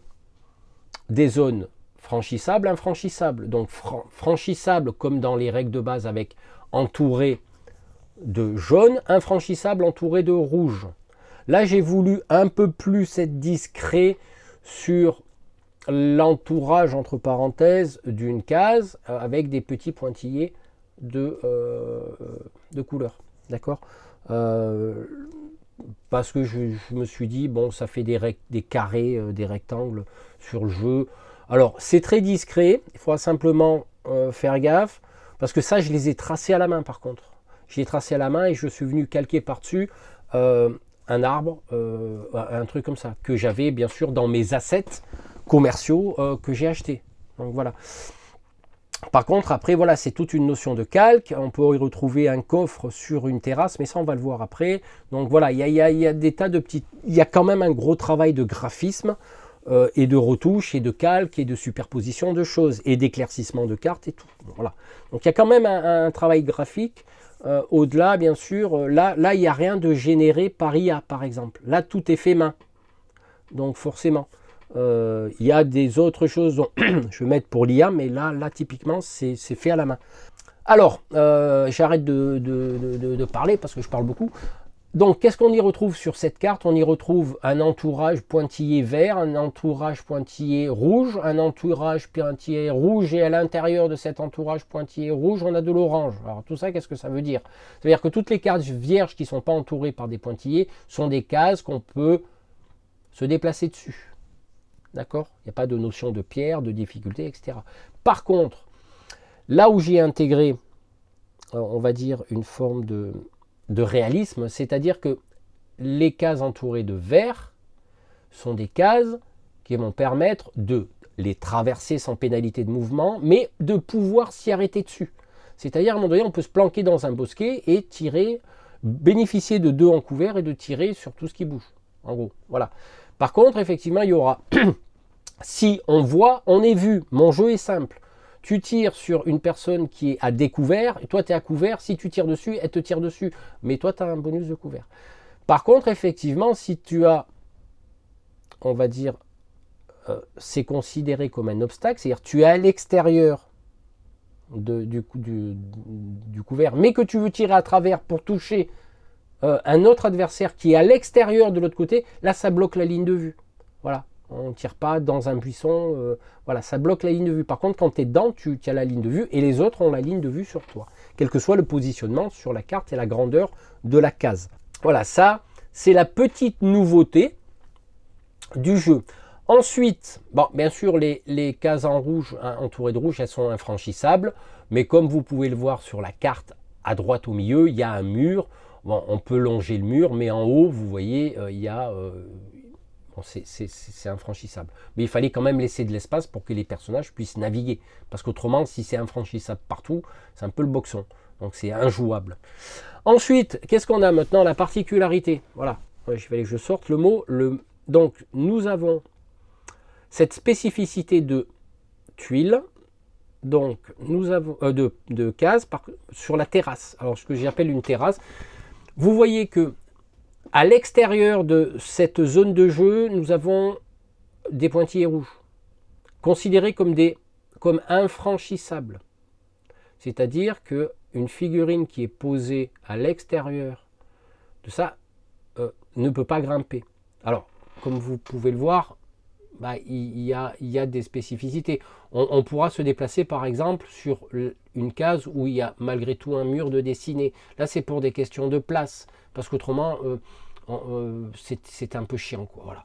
des zones franchissables, infranchissables. Donc franchissables comme dans les règles de base avec entouré de jaune, infranchissable entouré de rouge. Là, j'ai voulu un peu plus être discret sur l'entourage, entre parenthèses, d'une case avec des petits pointillés de couleur. D'accord, parce que je me suis dit, bon, ça fait des carrés, des rectangles sur le jeu. Alors, c'est très discret, il faudra simplement faire gaffe, parce que ça, je les ai tracés à la main, par contre. Je l'ai tracé à la main et je suis venu calquer par-dessus un arbre, un truc comme ça, que j'avais, bien sûr, dans mes assets commerciaux que j'ai achetés. Donc, voilà. Par contre, après, voilà, c'est toute une notion de calque. On peut y retrouver un coffre sur une terrasse, mais ça, on va le voir après. Donc voilà, il y a des tas de petits... Il y a quand même un gros travail de graphisme et de retouche et de calque et de superposition de choses et d'éclaircissement de cartes et tout. Voilà. Donc il y a quand même un travail graphique. Au-delà, bien sûr, là, il n'y a rien de généré par IA, par exemple. Là, tout est fait main. Donc forcément. Il y a des autres choses dont je vais mettre pour l'IA, mais là typiquement, c'est fait à la main. Alors, j'arrête de parler parce que je parle beaucoup. Donc, qu'est-ce qu'on y retrouve sur cette carte? On y retrouve un entourage pointillé vert, un entourage pointillé rouge, un entourage pointillé rouge, et à l'intérieur de cet entourage pointillé rouge, on a de l'orange. Alors, tout ça, qu'est-ce que ça veut dire? Ça veut dire que toutes les cartes vierges qui ne sont pas entourées par des pointillés sont des cases qu'on peut se déplacer dessus. D'accord? Il n'y a pas de notion de pierre, de difficulté, etc. Par contre, là où j'ai intégré, on va dire, une forme de réalisme, c'est-à-dire que les cases entourées de vert sont des cases qui vont permettre de les traverser sans pénalité de mouvement, mais de pouvoir s'y arrêter dessus. C'est-à-dire, à un moment donné, on peut se planquer dans un bosquet et tirer, bénéficier de 2 en couvert et de tirer sur tout ce qui bouge. En gros, voilà. Par contre, effectivement, il y aura, si on voit, on est vu, mon jeu est simple. Tu tires sur une personne qui est à découvert, et toi tu es à couvert, si tu tires dessus, elle te tire dessus. Mais toi tu as un bonus de couvert. Par contre, effectivement, si tu as, on va dire, c'est considéré comme un obstacle, c'est-à-dire tu es à l'extérieur du couvert, mais que tu veux tirer à travers pour toucher un autre adversaire qui est à l'extérieur de l'autre côté, là ça bloque la ligne de vue. Voilà, on ne tire pas dans un buisson, voilà, ça bloque la ligne de vue. Par contre, quand tu es dedans, tu as la ligne de vue et les autres ont la ligne de vue sur toi, quel que soit le positionnement sur la carte et la grandeur de la case. Voilà, ça c'est la petite nouveauté du jeu. Ensuite, bon, bien sûr, les cases en rouge, entourées de rouge, elles sont infranchissables, mais comme vous pouvez le voir sur la carte, à droite au milieu, il y a un mur. Bon, on peut longer le mur, mais en haut, vous voyez, il y a... bon, c'est infranchissable. Mais il fallait quand même laisser de l'espace pour que les personnages puissent naviguer. Parce qu'autrement, si c'est infranchissable partout, c'est un peu le boxon. Donc c'est injouable. Ensuite, qu'est-ce qu'on a maintenant? La particularité. Voilà, il fallait que je sorte le mot. Donc, nous avons cette spécificité de tuiles. Donc, nous avons de cases sur la terrasse. Alors, ce que j'appelle une terrasse. Vous voyez que à l'extérieur de cette zone de jeu, nous avons des pointillés rouges, considérés comme infranchissables. C'est-à-dire que une figurine qui est posée à l'extérieur de ça ne peut pas grimper. Alors, comme vous pouvez le voir, bah, il y a des spécificités. On pourra se déplacer par exemple sur une case où il y a malgré tout un mur de dessiné. Là, c'est pour des questions de place, parce qu'autrement, c'est un peu chiant, quoi. Voilà.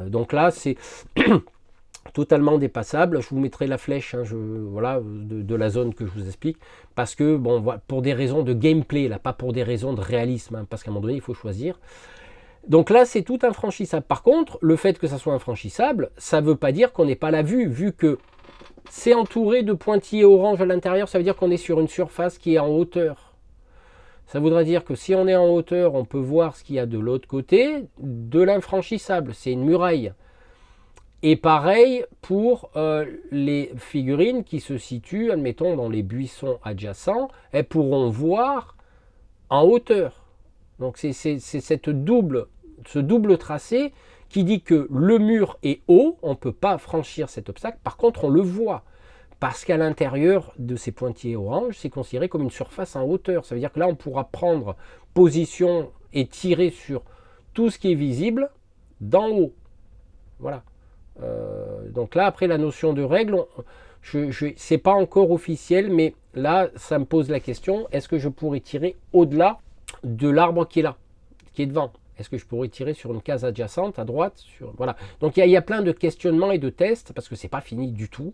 Donc là, c'est totalement dépassable. Je vous mettrai la flèche voilà, de la zone que je vous explique, parce que, bon, pour des raisons de gameplay, là, pas pour des raisons de réalisme, parce qu'à un moment donné, il faut choisir. Donc là, c'est tout infranchissable. Par contre, le fait que ça soit infranchissable, ça ne veut pas dire qu'on n'est pas à la vue, vu que c'est entouré de pointillés orange à l'intérieur, ça veut dire qu'on est sur une surface qui est en hauteur. Ça voudrait dire que si on est en hauteur, on peut voir ce qu'il y a de l'autre côté de l'infranchissable. C'est une muraille. Et pareil pour les figurines qui se situent, admettons, dans les buissons adjacents, elles pourront voir en hauteur. Donc c'est ce double tracé qui dit que le mur est haut, on ne peut pas franchir cet obstacle, par contre on le voit, parce qu'à l'intérieur de ces pointillés orange, c'est considéré comme une surface en hauteur. Ça veut dire que là on pourra prendre position et tirer sur tout ce qui est visible d'en haut. Voilà. Donc là après la notion de règle, c'est pas encore officiel, mais là ça me pose la question, est-ce que je pourrais tirer au-delà de l'arbre qui est là, qui est devant? Est-ce que je pourrais tirer sur une case adjacente à droite voilà. Donc il y a plein de questionnements et de tests, parce que c'est pas fini du tout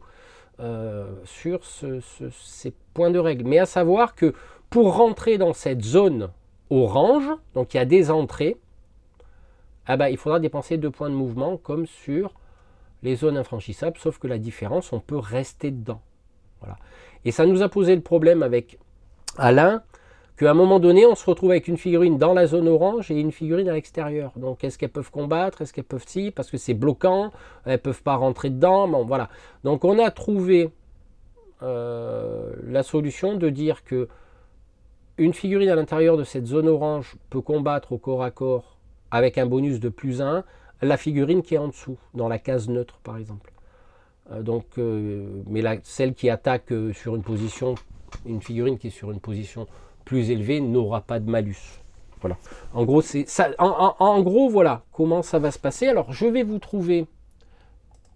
sur ces points de règle. Mais à savoir que pour rentrer dans cette zone orange, donc il y a des entrées, il faudra dépenser 2 points de mouvement comme sur les zones infranchissables, sauf que la différence, on peut rester dedans. Voilà. Et ça nous a posé le problème avec Alain, qu'à un moment donné, on se retrouve avec une figurine dans la zone orange et une figurine à l'extérieur. Donc, est-ce qu'elles peuvent combattre? Est-ce qu'elles peuvent parce que c'est bloquant, elles ne peuvent pas rentrer dedans. Bon, voilà. Donc, on a trouvé la solution de dire que une figurine à l'intérieur de cette zone orange peut combattre au corps à corps avec un bonus de +1, la figurine qui est en dessous, dans la case neutre, par exemple. Mais celle qui attaque sur une position, une figurine qui est sur une position plus élevé n'aura pas de malus. Voilà. En gros, c'est ça. En gros, voilà comment ça va se passer. Alors, je vais vous trouver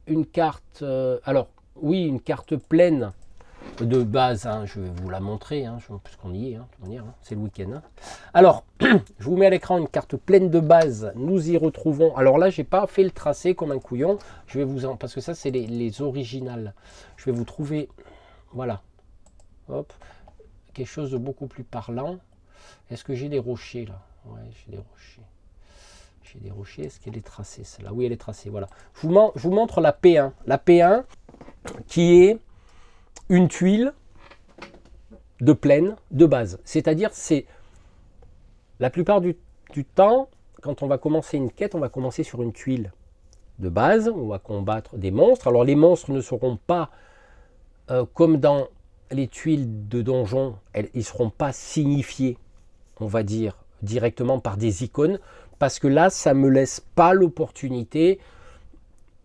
une carte. Une carte pleine de base. Je vais vous la montrer, puisqu'on y est, de toute manière, c'est le week-end. Alors, je vous mets à l'écran une carte pleine de base. Nous y retrouvons. Alors là, j'ai pas fait le tracé comme un couillon. Je vais parce que ça, c'est les originales. Je vais vous trouver. Voilà. Hop. Quelque chose de beaucoup plus parlant. Est-ce que j'ai des rochers là? Ouais, j'ai des rochers. J'ai des rochers. Est-ce qu'elle est tracée celle-là? Oui, elle est tracée. Voilà. Je vous montre la P1. La P1 qui est une tuile de plaine de base. C'est-à-dire, c'est la plupart du temps, quand on va commencer une quête, on va commencer sur une tuile de base. On va combattre des monstres. Alors, les monstres ne seront pas comme dans les tuiles de donjon, ils ne seront pas signifiés, on va dire, directement par des icônes, parce que là, ça ne me laisse pas l'opportunité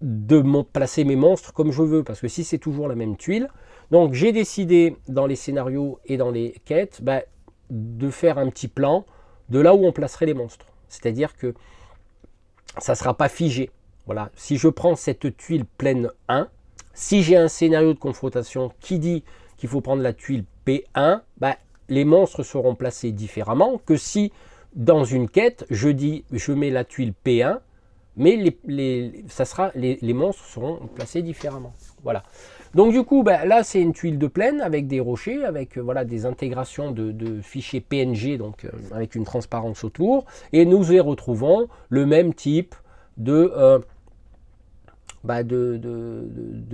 de placer mes monstres comme je veux, parce que si c'est toujours la même tuile, donc j'ai décidé dans les scénarios et dans les quêtes, de faire un petit plan de là où on placerait les monstres. C'est-à-dire que ça ne sera pas figé. Voilà. Si je prends cette tuile pleine 1, si j'ai un scénario de confrontation qui dit qu'il faut prendre la tuile P1, les monstres seront placés différemment que si dans une quête, je mets la tuile P1, mais les monstres seront placés différemment. Voilà. Donc du coup, là c'est une tuile de plaine avec des rochers, avec des intégrations de fichiers PNG, donc avec une transparence autour, et nous y retrouvons le même type de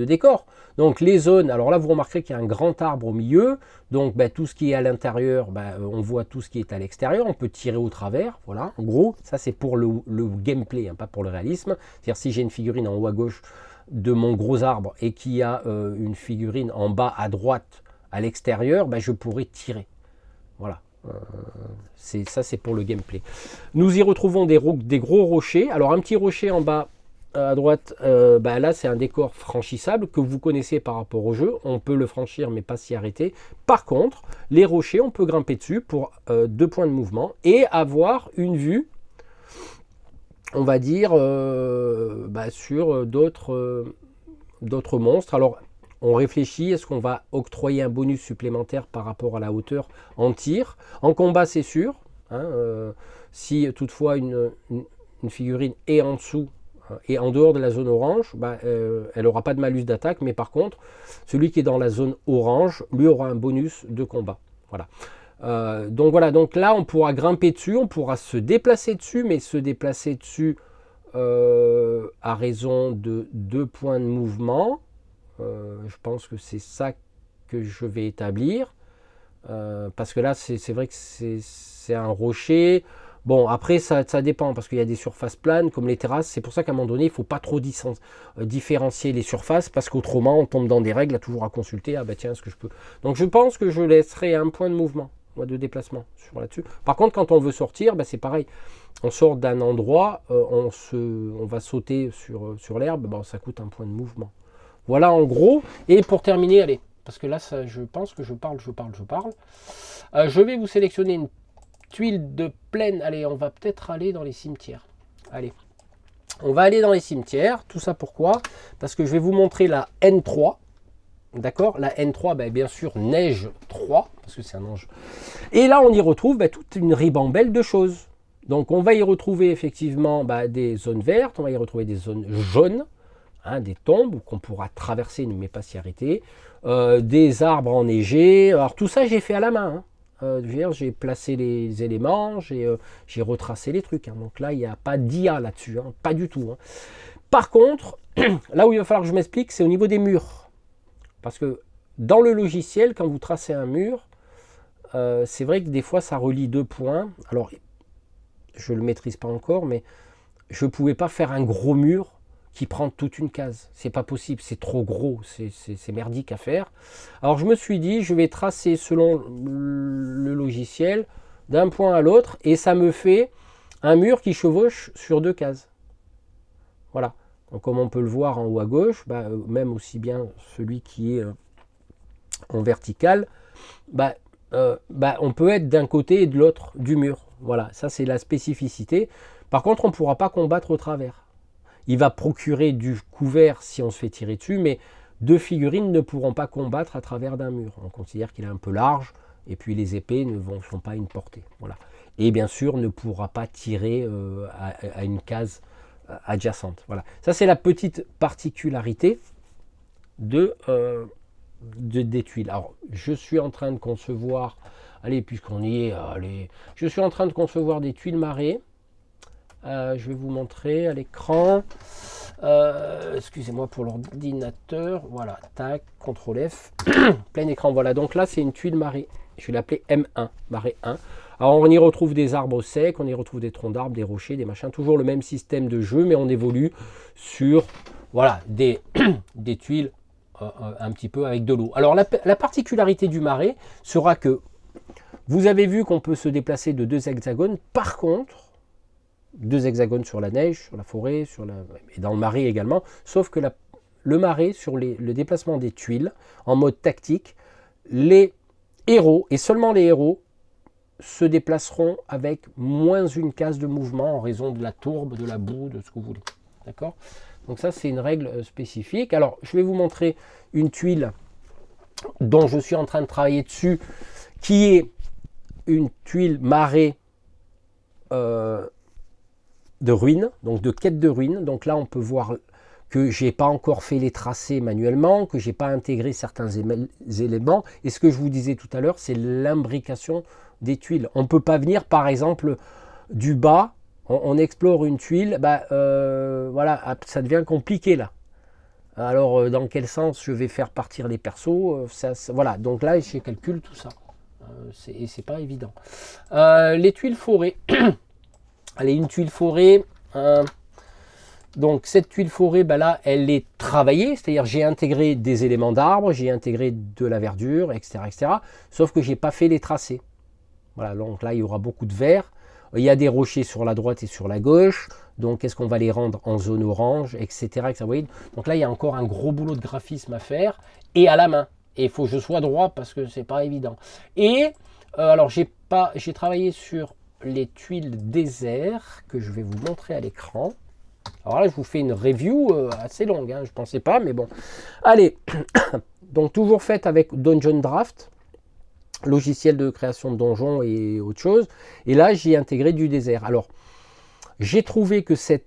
décor. Donc les zones, alors là vous remarquerez qu'il y a un grand arbre au milieu, donc tout ce qui est à l'intérieur, on voit tout ce qui est à l'extérieur, on peut tirer au travers, voilà, en gros, ça c'est pour le gameplay, pas pour le réalisme, c'est-à-dire si j'ai une figurine en haut à gauche de mon gros arbre et qu'il y a une figurine en bas à droite à l'extérieur, je pourrais tirer, voilà. Ça c'est pour le gameplay. Nous y retrouvons des gros rochers, alors un petit rocher en bas à droite, là c'est un décor franchissable que vous connaissez par rapport au jeu. On peut le franchir mais pas s'y arrêter. Par contre, les rochers, on peut grimper dessus pour 2 points de mouvement et avoir une vue, on va dire, sur d'autres monstres. Alors, on réfléchit, est-ce qu'on va octroyer un bonus supplémentaire par rapport à la hauteur en tir? En combat, c'est sûr. Si toutefois une figurine est en dessous et en dehors de la zone orange, elle n'aura pas de malus d'attaque, mais par contre, celui qui est dans la zone orange, lui aura un bonus de combat. Voilà. Donc là, on pourra grimper dessus, on pourra se déplacer dessus, mais se déplacer dessus à raison de 2 points de mouvement. Je pense que c'est ça que je vais établir. Parce que là, c'est vrai que c'est un rocher. Bon, après, ça dépend, parce qu'il y a des surfaces planes, comme les terrasses. C'est pour ça qu'à un moment donné, il ne faut pas trop différencier les surfaces, parce qu'autrement, on tombe dans des règles, à toujours à consulter. Ah bah tiens, est-ce que je peux... Donc je pense que je laisserai un point de mouvement, de déplacement sur là-dessus. Par contre, quand on veut sortir, c'est pareil. On sort d'un endroit, on va sauter sur l'herbe, ça coûte un point de mouvement. Voilà en gros. Et pour terminer, allez, parce que là, je pense que je parle. Je vais vous sélectionner une tuile de plaine. Allez, on va peut-être aller dans les cimetières. Allez, on va aller dans les cimetières. Tout ça pourquoi? Parce que je vais vous montrer la N3. D'accord? La N3, bien sûr, neige 3, parce que c'est un ange. Et là, on y retrouve toute une ribambelle de choses. Donc, on va y retrouver effectivement des zones vertes, on va y retrouver des zones jaunes, des tombes qu'on pourra traverser, mais pas s'y arrêter, des arbres enneigés. Alors, tout ça, j'ai fait à la main. J'ai placé les éléments, j'ai retracé les trucs. Donc là, il n'y a pas d'IA là-dessus, pas du tout. Par contre, là où il va falloir que je m'explique, c'est au niveau des murs. Parce que dans le logiciel, quand vous tracez un mur, c'est vrai que des fois, ça relie 2 points. Alors, je ne le maîtrise pas encore, mais je ne pouvais pas faire un gros mur qui prend toute une case. C'est pas possible, c'est trop gros, c'est merdique à faire. Alors je me suis dit, je vais tracer selon le logiciel d'un point à l'autre et ça me fait un mur qui chevauche sur 2 cases. Voilà. Donc comme on peut le voir en haut à gauche, même aussi bien celui qui est en vertical, on peut être d'un côté et de l'autre du mur. Voilà, ça c'est la spécificité. Par contre, on ne pourra pas combattre au travers. Il va procurer du couvert si on se fait tirer dessus, mais 2 figurines ne pourront pas combattre à travers d'un mur. On considère qu'il est un peu large, et puis les épées ne font pas une portée. Voilà. Et bien sûr, ne pourra pas tirer à une case adjacente. Voilà. Ça, c'est la petite particularité des tuiles. Alors, je suis en train de concevoir, allez, puisqu'on y est, je suis en train de concevoir des tuiles marées. Je vais vous montrer à l'écran. Excusez-moi pour l'ordinateur. Voilà, tac, CTRL F, plein écran. Voilà, donc là c'est une tuile marée. Je vais l'appeler M1, marée 1. Alors on y retrouve des arbres secs, on y retrouve des troncs d'arbres, des rochers, des machins. Toujours le même système de jeu, mais on évolue sur des tuiles un petit peu avec de l'eau. Alors la particularité du marais sera que vous avez vu qu'on peut se déplacer de 2 hexagones. Par contre, 2 hexagones sur la neige, sur la forêt, et dans le marais également, sauf que le marais, sur le déplacement des tuiles, en mode tactique, les héros, et seulement les héros, se déplaceront avec moins une case de mouvement en raison de la tourbe, de la boue, de ce que vous voulez. D'accord? Donc ça, c'est une règle spécifique. Alors, je vais vous montrer une tuile dont je suis en train de travailler dessus, qui est une tuile marée de ruines, donc de quête de ruines. Donc là, on peut voir que j'ai pas encore fait les tracés manuellement, que j'ai pas intégré certains éléments. Et ce que je vous disais tout à l'heure, c'est l'imbrication des tuiles. On peut pas venir, par exemple, du bas, on explore une tuile, voilà, ça devient compliqué là. Alors, dans quel sens je vais faire partir les persos, voilà, donc là, je calcule tout ça. Et c'est pas évident. Les tuiles forêt. Allez, une tuile forêt. Donc cette tuile forêt, là, elle est travaillée, c'est-à-dire j'ai intégré des éléments d'arbres, j'ai intégré de la verdure, etc., etc. Sauf que j'ai pas fait les tracés. Voilà, donc là il y aura beaucoup de vert. Il y a des rochers sur la droite et sur la gauche. Donc, est-ce qu'on va les rendre en zone orange, etc., etc. Vous voyez. Donc là, il y a encore un gros boulot de graphisme à faire et à la main. Et il faut que je sois droit parce que c'est pas évident. Et alors, j'ai travaillé sur les tuiles désert que je vais vous montrer à l'écran. Alors là, je vous fais une review assez longue, hein, je ne pensais pas, mais bon. Allez, donc toujours faite avec Dungeon Draft, logiciel de création de donjons et autre chose. Et là, j'y ai intégré du désert. Alors, j'ai trouvé que cet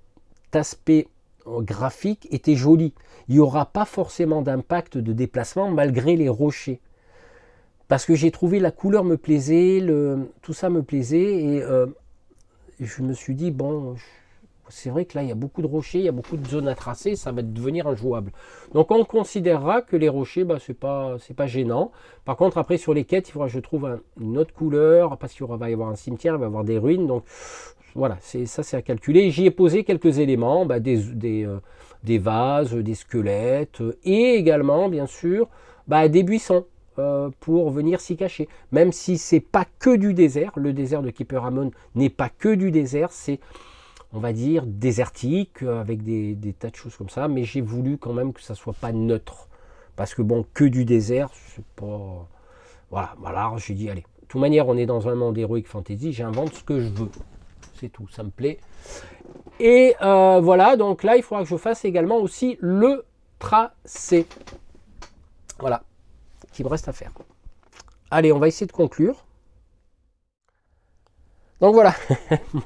aspect graphique était joli. Il n'y aura pas forcément d'impact de déplacement malgré les rochers. Parce que j'ai trouvé la couleur me plaisait, tout ça me plaisait. Et je me suis dit, bon, c'est vrai que là, il y a beaucoup de rochers, il y a beaucoup de zones à tracer, ça va devenir injouable. Donc, on considérera que les rochers, bah, c'est pas gênant. Par contre, après, sur les quêtes, il faudra que je trouve une autre couleur, parce qu'il va y avoir un cimetière, il va y avoir des ruines. Donc, voilà, ça, c'est à calculer. J'y ai posé quelques éléments, bah, des vases, des squelettes, et également, bien sûr, bah, des buissons pour venir s'y cacher. Même si c'est pas que du désert, le désert de Keeper Hammon n'est pas que du désert, c'est, on va dire, désertique, avec des tas de choses comme ça, mais j'ai voulu quand même que ça soit pas neutre. Parce que bon, que du désert, c'est pas... Voilà, j'ai dit, allez, de toute manière, on est dans un monde Heroic Fantasy, j'invente ce que je veux. C'est tout, ça me plaît. Et voilà, donc là, il faudra que je fasse également aussi le tracé. Voilà, qui me reste à faire. Allez, on va essayer de conclure. Donc voilà,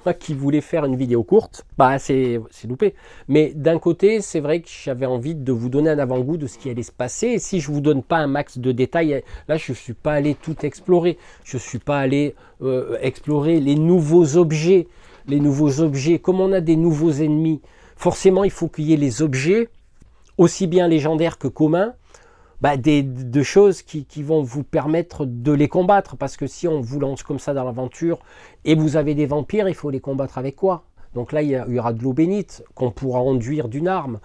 moi qui voulais faire une vidéo courte, bah c'est loupé. Mais d'un côté, c'est vrai que j'avais envie de vous donner un avant-goût de ce qui allait se passer. Et si je ne vous donne pas un max de détails, là je ne suis pas allé tout explorer. Je ne suis pas allé explorer les nouveaux objets. Comme on a des nouveaux ennemis, forcément il faut qu'il y ait les objets, aussi bien légendaires que communs, bah, de choses qui vont vous permettre de les combattre. Parce que si on vous lance comme ça dans l'aventure et vous avez des vampires, il faut les combattre avec quoi? Donc là, il y aura de l'eau bénite qu'on pourra enduire d'une arme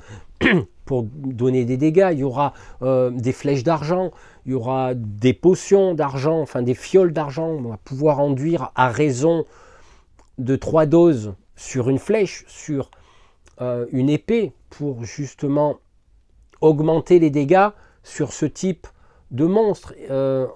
pour donner des dégâts. Il y aura des flèches d'argent, il y aura des potions d'argent, enfin des fioles d'argent. On va pouvoir enduire à raison de 3 doses sur une flèche, sur une épée, pour justement augmenter les dégâts sur ce type de monstre.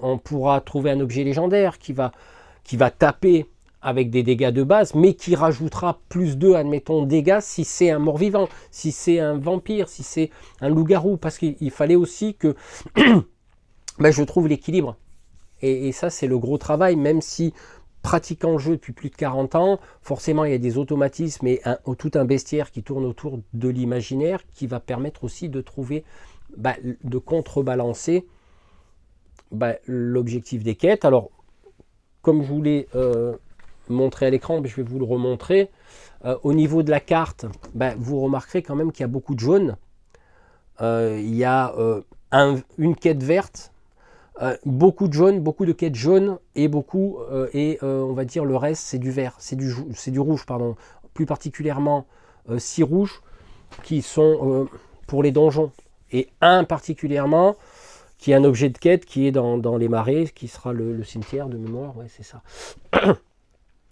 On pourra trouver un objet légendaire qui va taper avec des dégâts de base, mais qui rajoutera plus de, admettons, dégâts si c'est un mort-vivant, si c'est un vampire, si c'est un loup-garou, parce qu'il fallait aussi que ben, je trouve l'équilibre. Et ça, c'est le gros travail, même si pratiquant le jeu depuis plus de 40 ans, forcément, il y a des automatismes et tout un bestiaire qui tourne autour de l'imaginaire qui va permettre aussi de trouver, de contrebalancer l'objectif des quêtes. Alors, comme je vous l'ai montré à l'écran, je vais vous le remontrer. Au niveau de la carte, vous remarquerez quand même qu'il y a beaucoup de jaune. Il y a une quête verte, beaucoup de jaune, beaucoup de quêtes jaunes et on va dire le reste c'est du vert, c'est du rouge, pardon, plus particulièrement 6 rouges qui sont pour les donjons, et un particulièrement qui est un objet de quête qui est dans les marais, qui sera le cimetière de mémoire, ouais, c'est ça.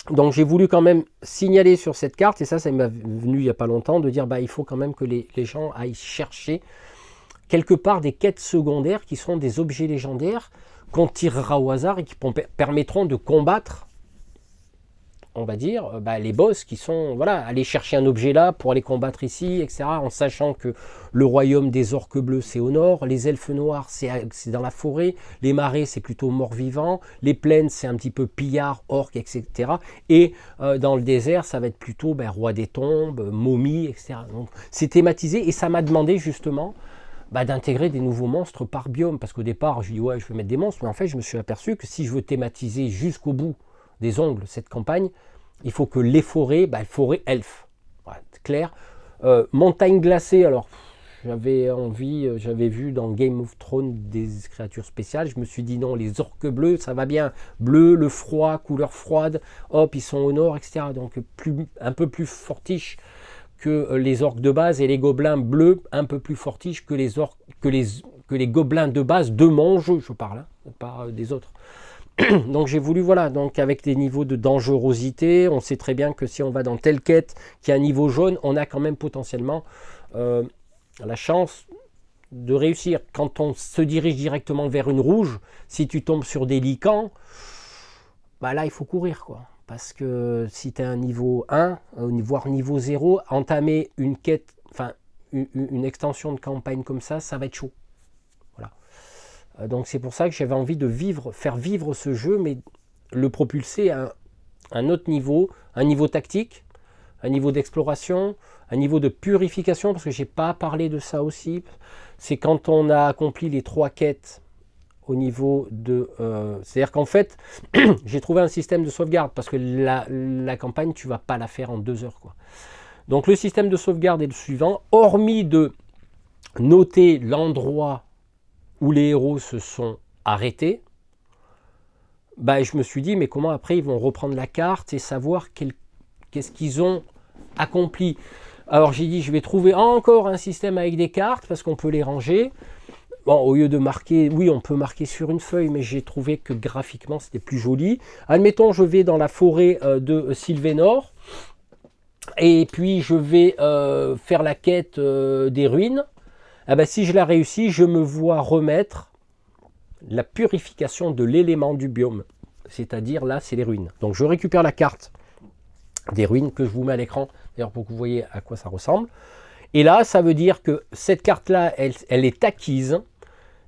Donc j'ai voulu quand même signaler sur cette carte, et ça m'est venu il n'y a pas longtemps, de dire il faut quand même que les gens aillent chercher quelque part des quêtes secondaires qui seront des objets légendaires qu'on tirera au hasard et qui permettront de combattre, on va dire, les boss qui sont, voilà, aller chercher un objet là pour aller combattre ici, etc. En sachant que le royaume des orques bleus, c'est au nord, les elfes noirs, c'est dans la forêt, les marais, c'est plutôt mort-vivant, les plaines, c'est un petit peu pillard, orques, etc. Et dans le désert, ça va être plutôt roi des tombes, momie, etc. Donc c'est thématisé, et ça m'a demandé justement d'intégrer des nouveaux monstres par biome, parce qu'au départ je dis ouais, je vais mettre des monstres, mais en fait je me suis aperçu que si je veux thématiser jusqu'au bout des ongles cette campagne, il faut que les forêts, forêt elfe, voilà, clair. Montagne glacée, alors j'avais vu dans Game of Thrones des créatures spéciales, je me suis dit non, les orques bleus ça va bien, bleu, le froid, couleur froide, hop, ils sont au nord, etc. Donc un peu plus fortiche que les orques de base, et les gobelins bleus un peu plus fortiches que les gobelins de base de mon jeu, je parle, pas des autres. Donc j'ai voulu, voilà, donc avec des niveaux de dangerosité, on sait très bien que si on va dans telle quête qui a un niveau jaune, on a quand même potentiellement la chance de réussir. Quand on se dirige directement vers une rouge, si tu tombes sur des licans, bah là il faut courir, quoi. Parce que si tu es un niveau 1, voire niveau 0, entamer une quête, enfin une extension de campagne comme ça va être chaud. Voilà. Donc c'est pour ça que j'avais envie de faire vivre ce jeu, mais le propulser à un autre niveau, un niveau tactique, un niveau d'exploration, un niveau de purification, parce que j'ai pas parlé de ça aussi. C'est quand on a accompli les 3 quêtes au niveau de... c'est-à-dire qu'en fait, j'ai trouvé un système de sauvegarde, parce que la campagne, tu vas pas la faire en 2 heures, quoi. Donc le système de sauvegarde est le suivant, hormis de noter l'endroit où les héros se sont arrêtés, bah, je me suis dit, mais comment après ils vont reprendre la carte et savoir qu'est-ce qu'ils ont accompli. Alors j'ai dit, je vais trouver encore un système avec des cartes, parce qu'on peut les ranger. Bon, au lieu de marquer, oui, on peut marquer sur une feuille, mais j'ai trouvé que graphiquement, c'était plus joli. Admettons, je vais dans la forêt de Sylvanor, et puis je vais faire la quête des ruines. Ah ben, si je la réussis, je me vois remettre la purification de l'élément du biome. C'est-à-dire, là, c'est les ruines. Donc, je récupère la carte des ruines que je vous mets à l'écran, d'ailleurs, pour que vous voyez à quoi ça ressemble. Et là, ça veut dire que cette carte-là, elle est acquise.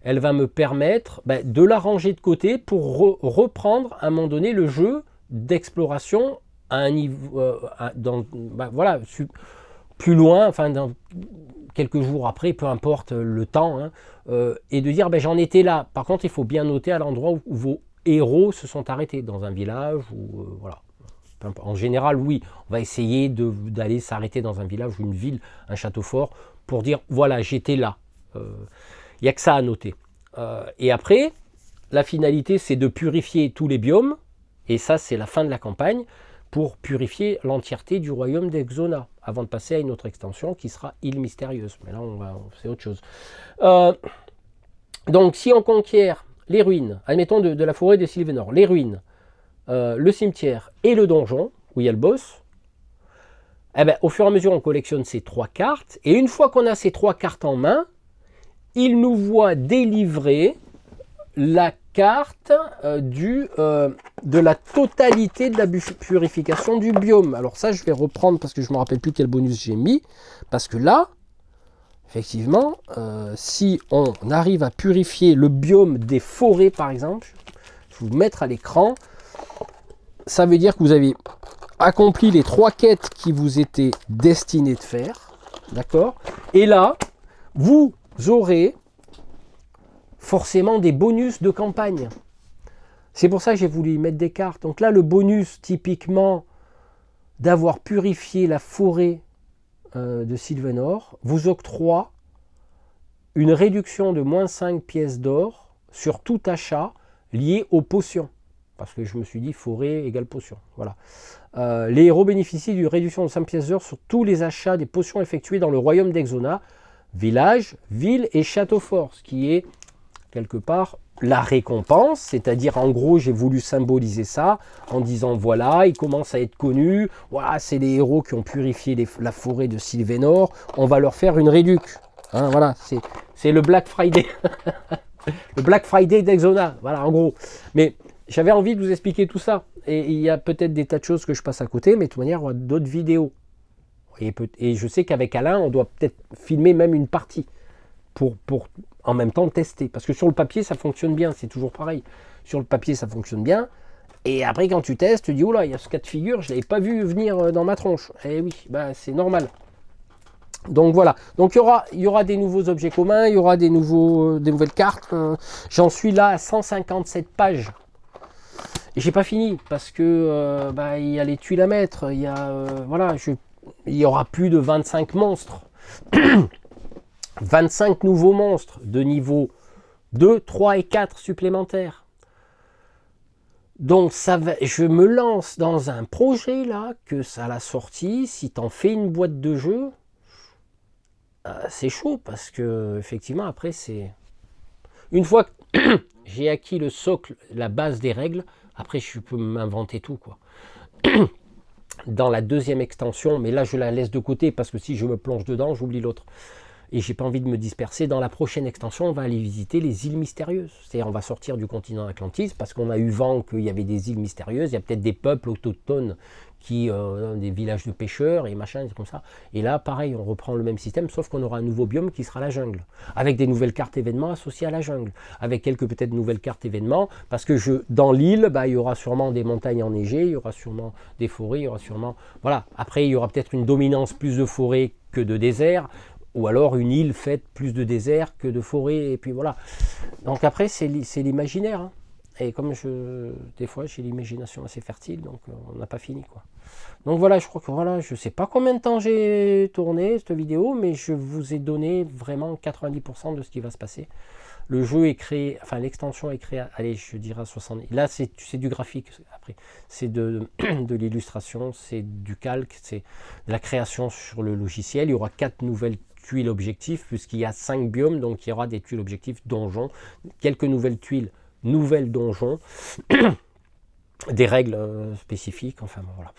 Elle va me permettre de la ranger de côté pour reprendre à un moment donné le jeu d'exploration à un niveau, voilà, plus loin, enfin dans quelques jours après, peu importe le temps, hein, et de dire j'en étais là. Par contre, il faut bien noter à l'endroit où vos héros se sont arrêtés, dans un village ou voilà. En général, oui, on va essayer d'aller s'arrêter dans un village ou une ville, un château fort, pour dire voilà, j'étais là. Il n'y a que ça à noter. Et après, la finalité, c'est de purifier tous les biomes, et ça, c'est la fin de la campagne, pour purifier l'entièreté du royaume d'Exona, avant de passer à une autre extension qui sera Île Mystérieuse. Mais là, c'est autre chose. Donc, si on conquiert les ruines, admettons de la forêt de Sylvanor, les ruines, le cimetière et le donjon, où il y a le boss, au fur et à mesure, on collectionne ces 3 cartes, et une fois qu'on a ces 3 cartes en main, il nous voit délivrer la carte de la totalité de la purification du biome. Alors ça, je vais reprendre parce que je ne me rappelle plus quel bonus j'ai mis. Parce que là, effectivement, si on arrive à purifier le biome des forêts, par exemple, je vais vous mettre à l'écran, ça veut dire que vous avez accompli les 3 quêtes qui vous étaient destinées de faire. D'accord ? Et là, vous aurez forcément des bonus de campagne. C'est pour ça que j'ai voulu y mettre des cartes. Donc là, le bonus typiquement d'avoir purifié la forêt de Sylvanor vous octroie une réduction de moins 5 pièces d'or sur tout achat lié aux potions. Parce que je me suis dit forêt égale potion. Voilà. Les héros bénéficient d'une réduction de 5 pièces d'or sur tous les achats des potions effectués dans le royaume d'Exona, village, ville et château fort, ce qui est quelque part la récompense, c'est-à-dire en gros j'ai voulu symboliser ça en disant voilà, ils commencent à être connus, voilà, c'est les héros qui ont purifié la forêt de Sylvanor, on va leur faire une réduc. Hein, voilà, c'est le Black Friday. Le Black Friday d'Exona, voilà en gros. Mais j'avais envie de vous expliquer tout ça, et il y a peut-être des tas de choses que je passe à côté, mais de toute manière on a d'autres vidéos. Et je sais qu'avec Alain, on doit peut-être filmer même une partie pour en même temps tester. Parce que sur le papier, ça fonctionne bien, c'est toujours pareil. Sur le papier, ça fonctionne bien. Et après, quand tu testes, tu dis, oh là, il y a ce cas de figure, je ne l'avais pas vu venir dans ma tronche. Eh oui, c'est normal. Donc voilà. Donc il y aura des nouveaux objets communs, il y aura des nouvelles cartes. J'en suis là à 157 pages. Et j'ai pas fini, parce que il y a les tuiles à mettre, il y a, il y aura plus de 25 monstres. 25 nouveaux monstres de niveau 2, 3 et 4 supplémentaires. Donc je me lance dans un projet là, que ça la sortie, si tu en fais une boîte de jeu, c'est chaud, parce que effectivement après c'est... Une fois j'ai acquis le socle, la base des règles. Après, je peux m'inventer tout, quoi. Dans la deuxième extension, mais là, je la laisse de côté parce que si je me plonge dedans, j'oublie l'autre. Et j'ai pas envie de me disperser. Dans la prochaine extension, on va aller visiter les îles mystérieuses. C'est-à-dire, on va sortir du continent Atlantis parce qu'on a eu vent qu'il y avait des îles mystérieuses. Il y a peut-être des peuples autochtones qui, des villages de pêcheurs et machin, c'est comme ça. Et là, pareil, on reprend le même système, sauf qu'on aura un nouveau biome qui sera la jungle, avec des nouvelles cartes événements associées à la jungle, avec quelques peut-être nouvelles cartes événements, parce que dans l'île, bah, il y aura sûrement des montagnes enneigées, il y aura sûrement des forêts, il y aura sûrement, voilà. Après, il y aura peut-être une dominance plus de forêt que de désert, ou alors une île faite plus de désert que de forêt, et puis voilà. Donc après, c'est l'imaginaire, hein. Et comme des fois, j'ai l'imagination assez fertile, donc on n'a pas fini, quoi. Donc voilà, je crois que voilà, je sais pas combien de temps j'ai tourné cette vidéo, mais je vous ai donné vraiment 90% de ce qui va se passer. Le jeu est créé, enfin l'extension est créée, allez, je dirais 70. Là, c'est du graphique, après, c'est de l'illustration, c'est du calque, c'est de la création sur le logiciel. Il y aura 4 nouvelles tuiles objectifs, puisqu'il y a 5 biomes, donc il y aura des tuiles objectifs donjons, quelques nouvelles tuiles, nouvelles donjons, des règles spécifiques, enfin bon, voilà.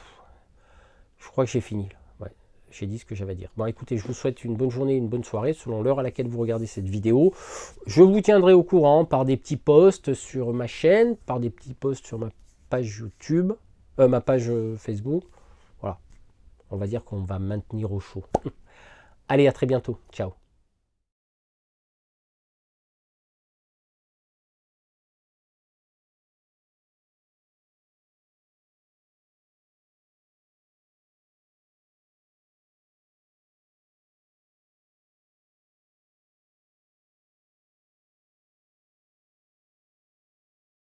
Je crois que j'ai fini. Ouais, j'ai dit ce que j'avais à dire. Bon, écoutez, je vous souhaite une bonne journée, une bonne soirée, selon l'heure à laquelle vous regardez cette vidéo. Je vous tiendrai au courant par des petits posts sur ma chaîne, par des petits posts sur ma page YouTube, ma page Facebook. Voilà. On va dire qu'on va maintenir au chaud. Allez, à très bientôt. Ciao.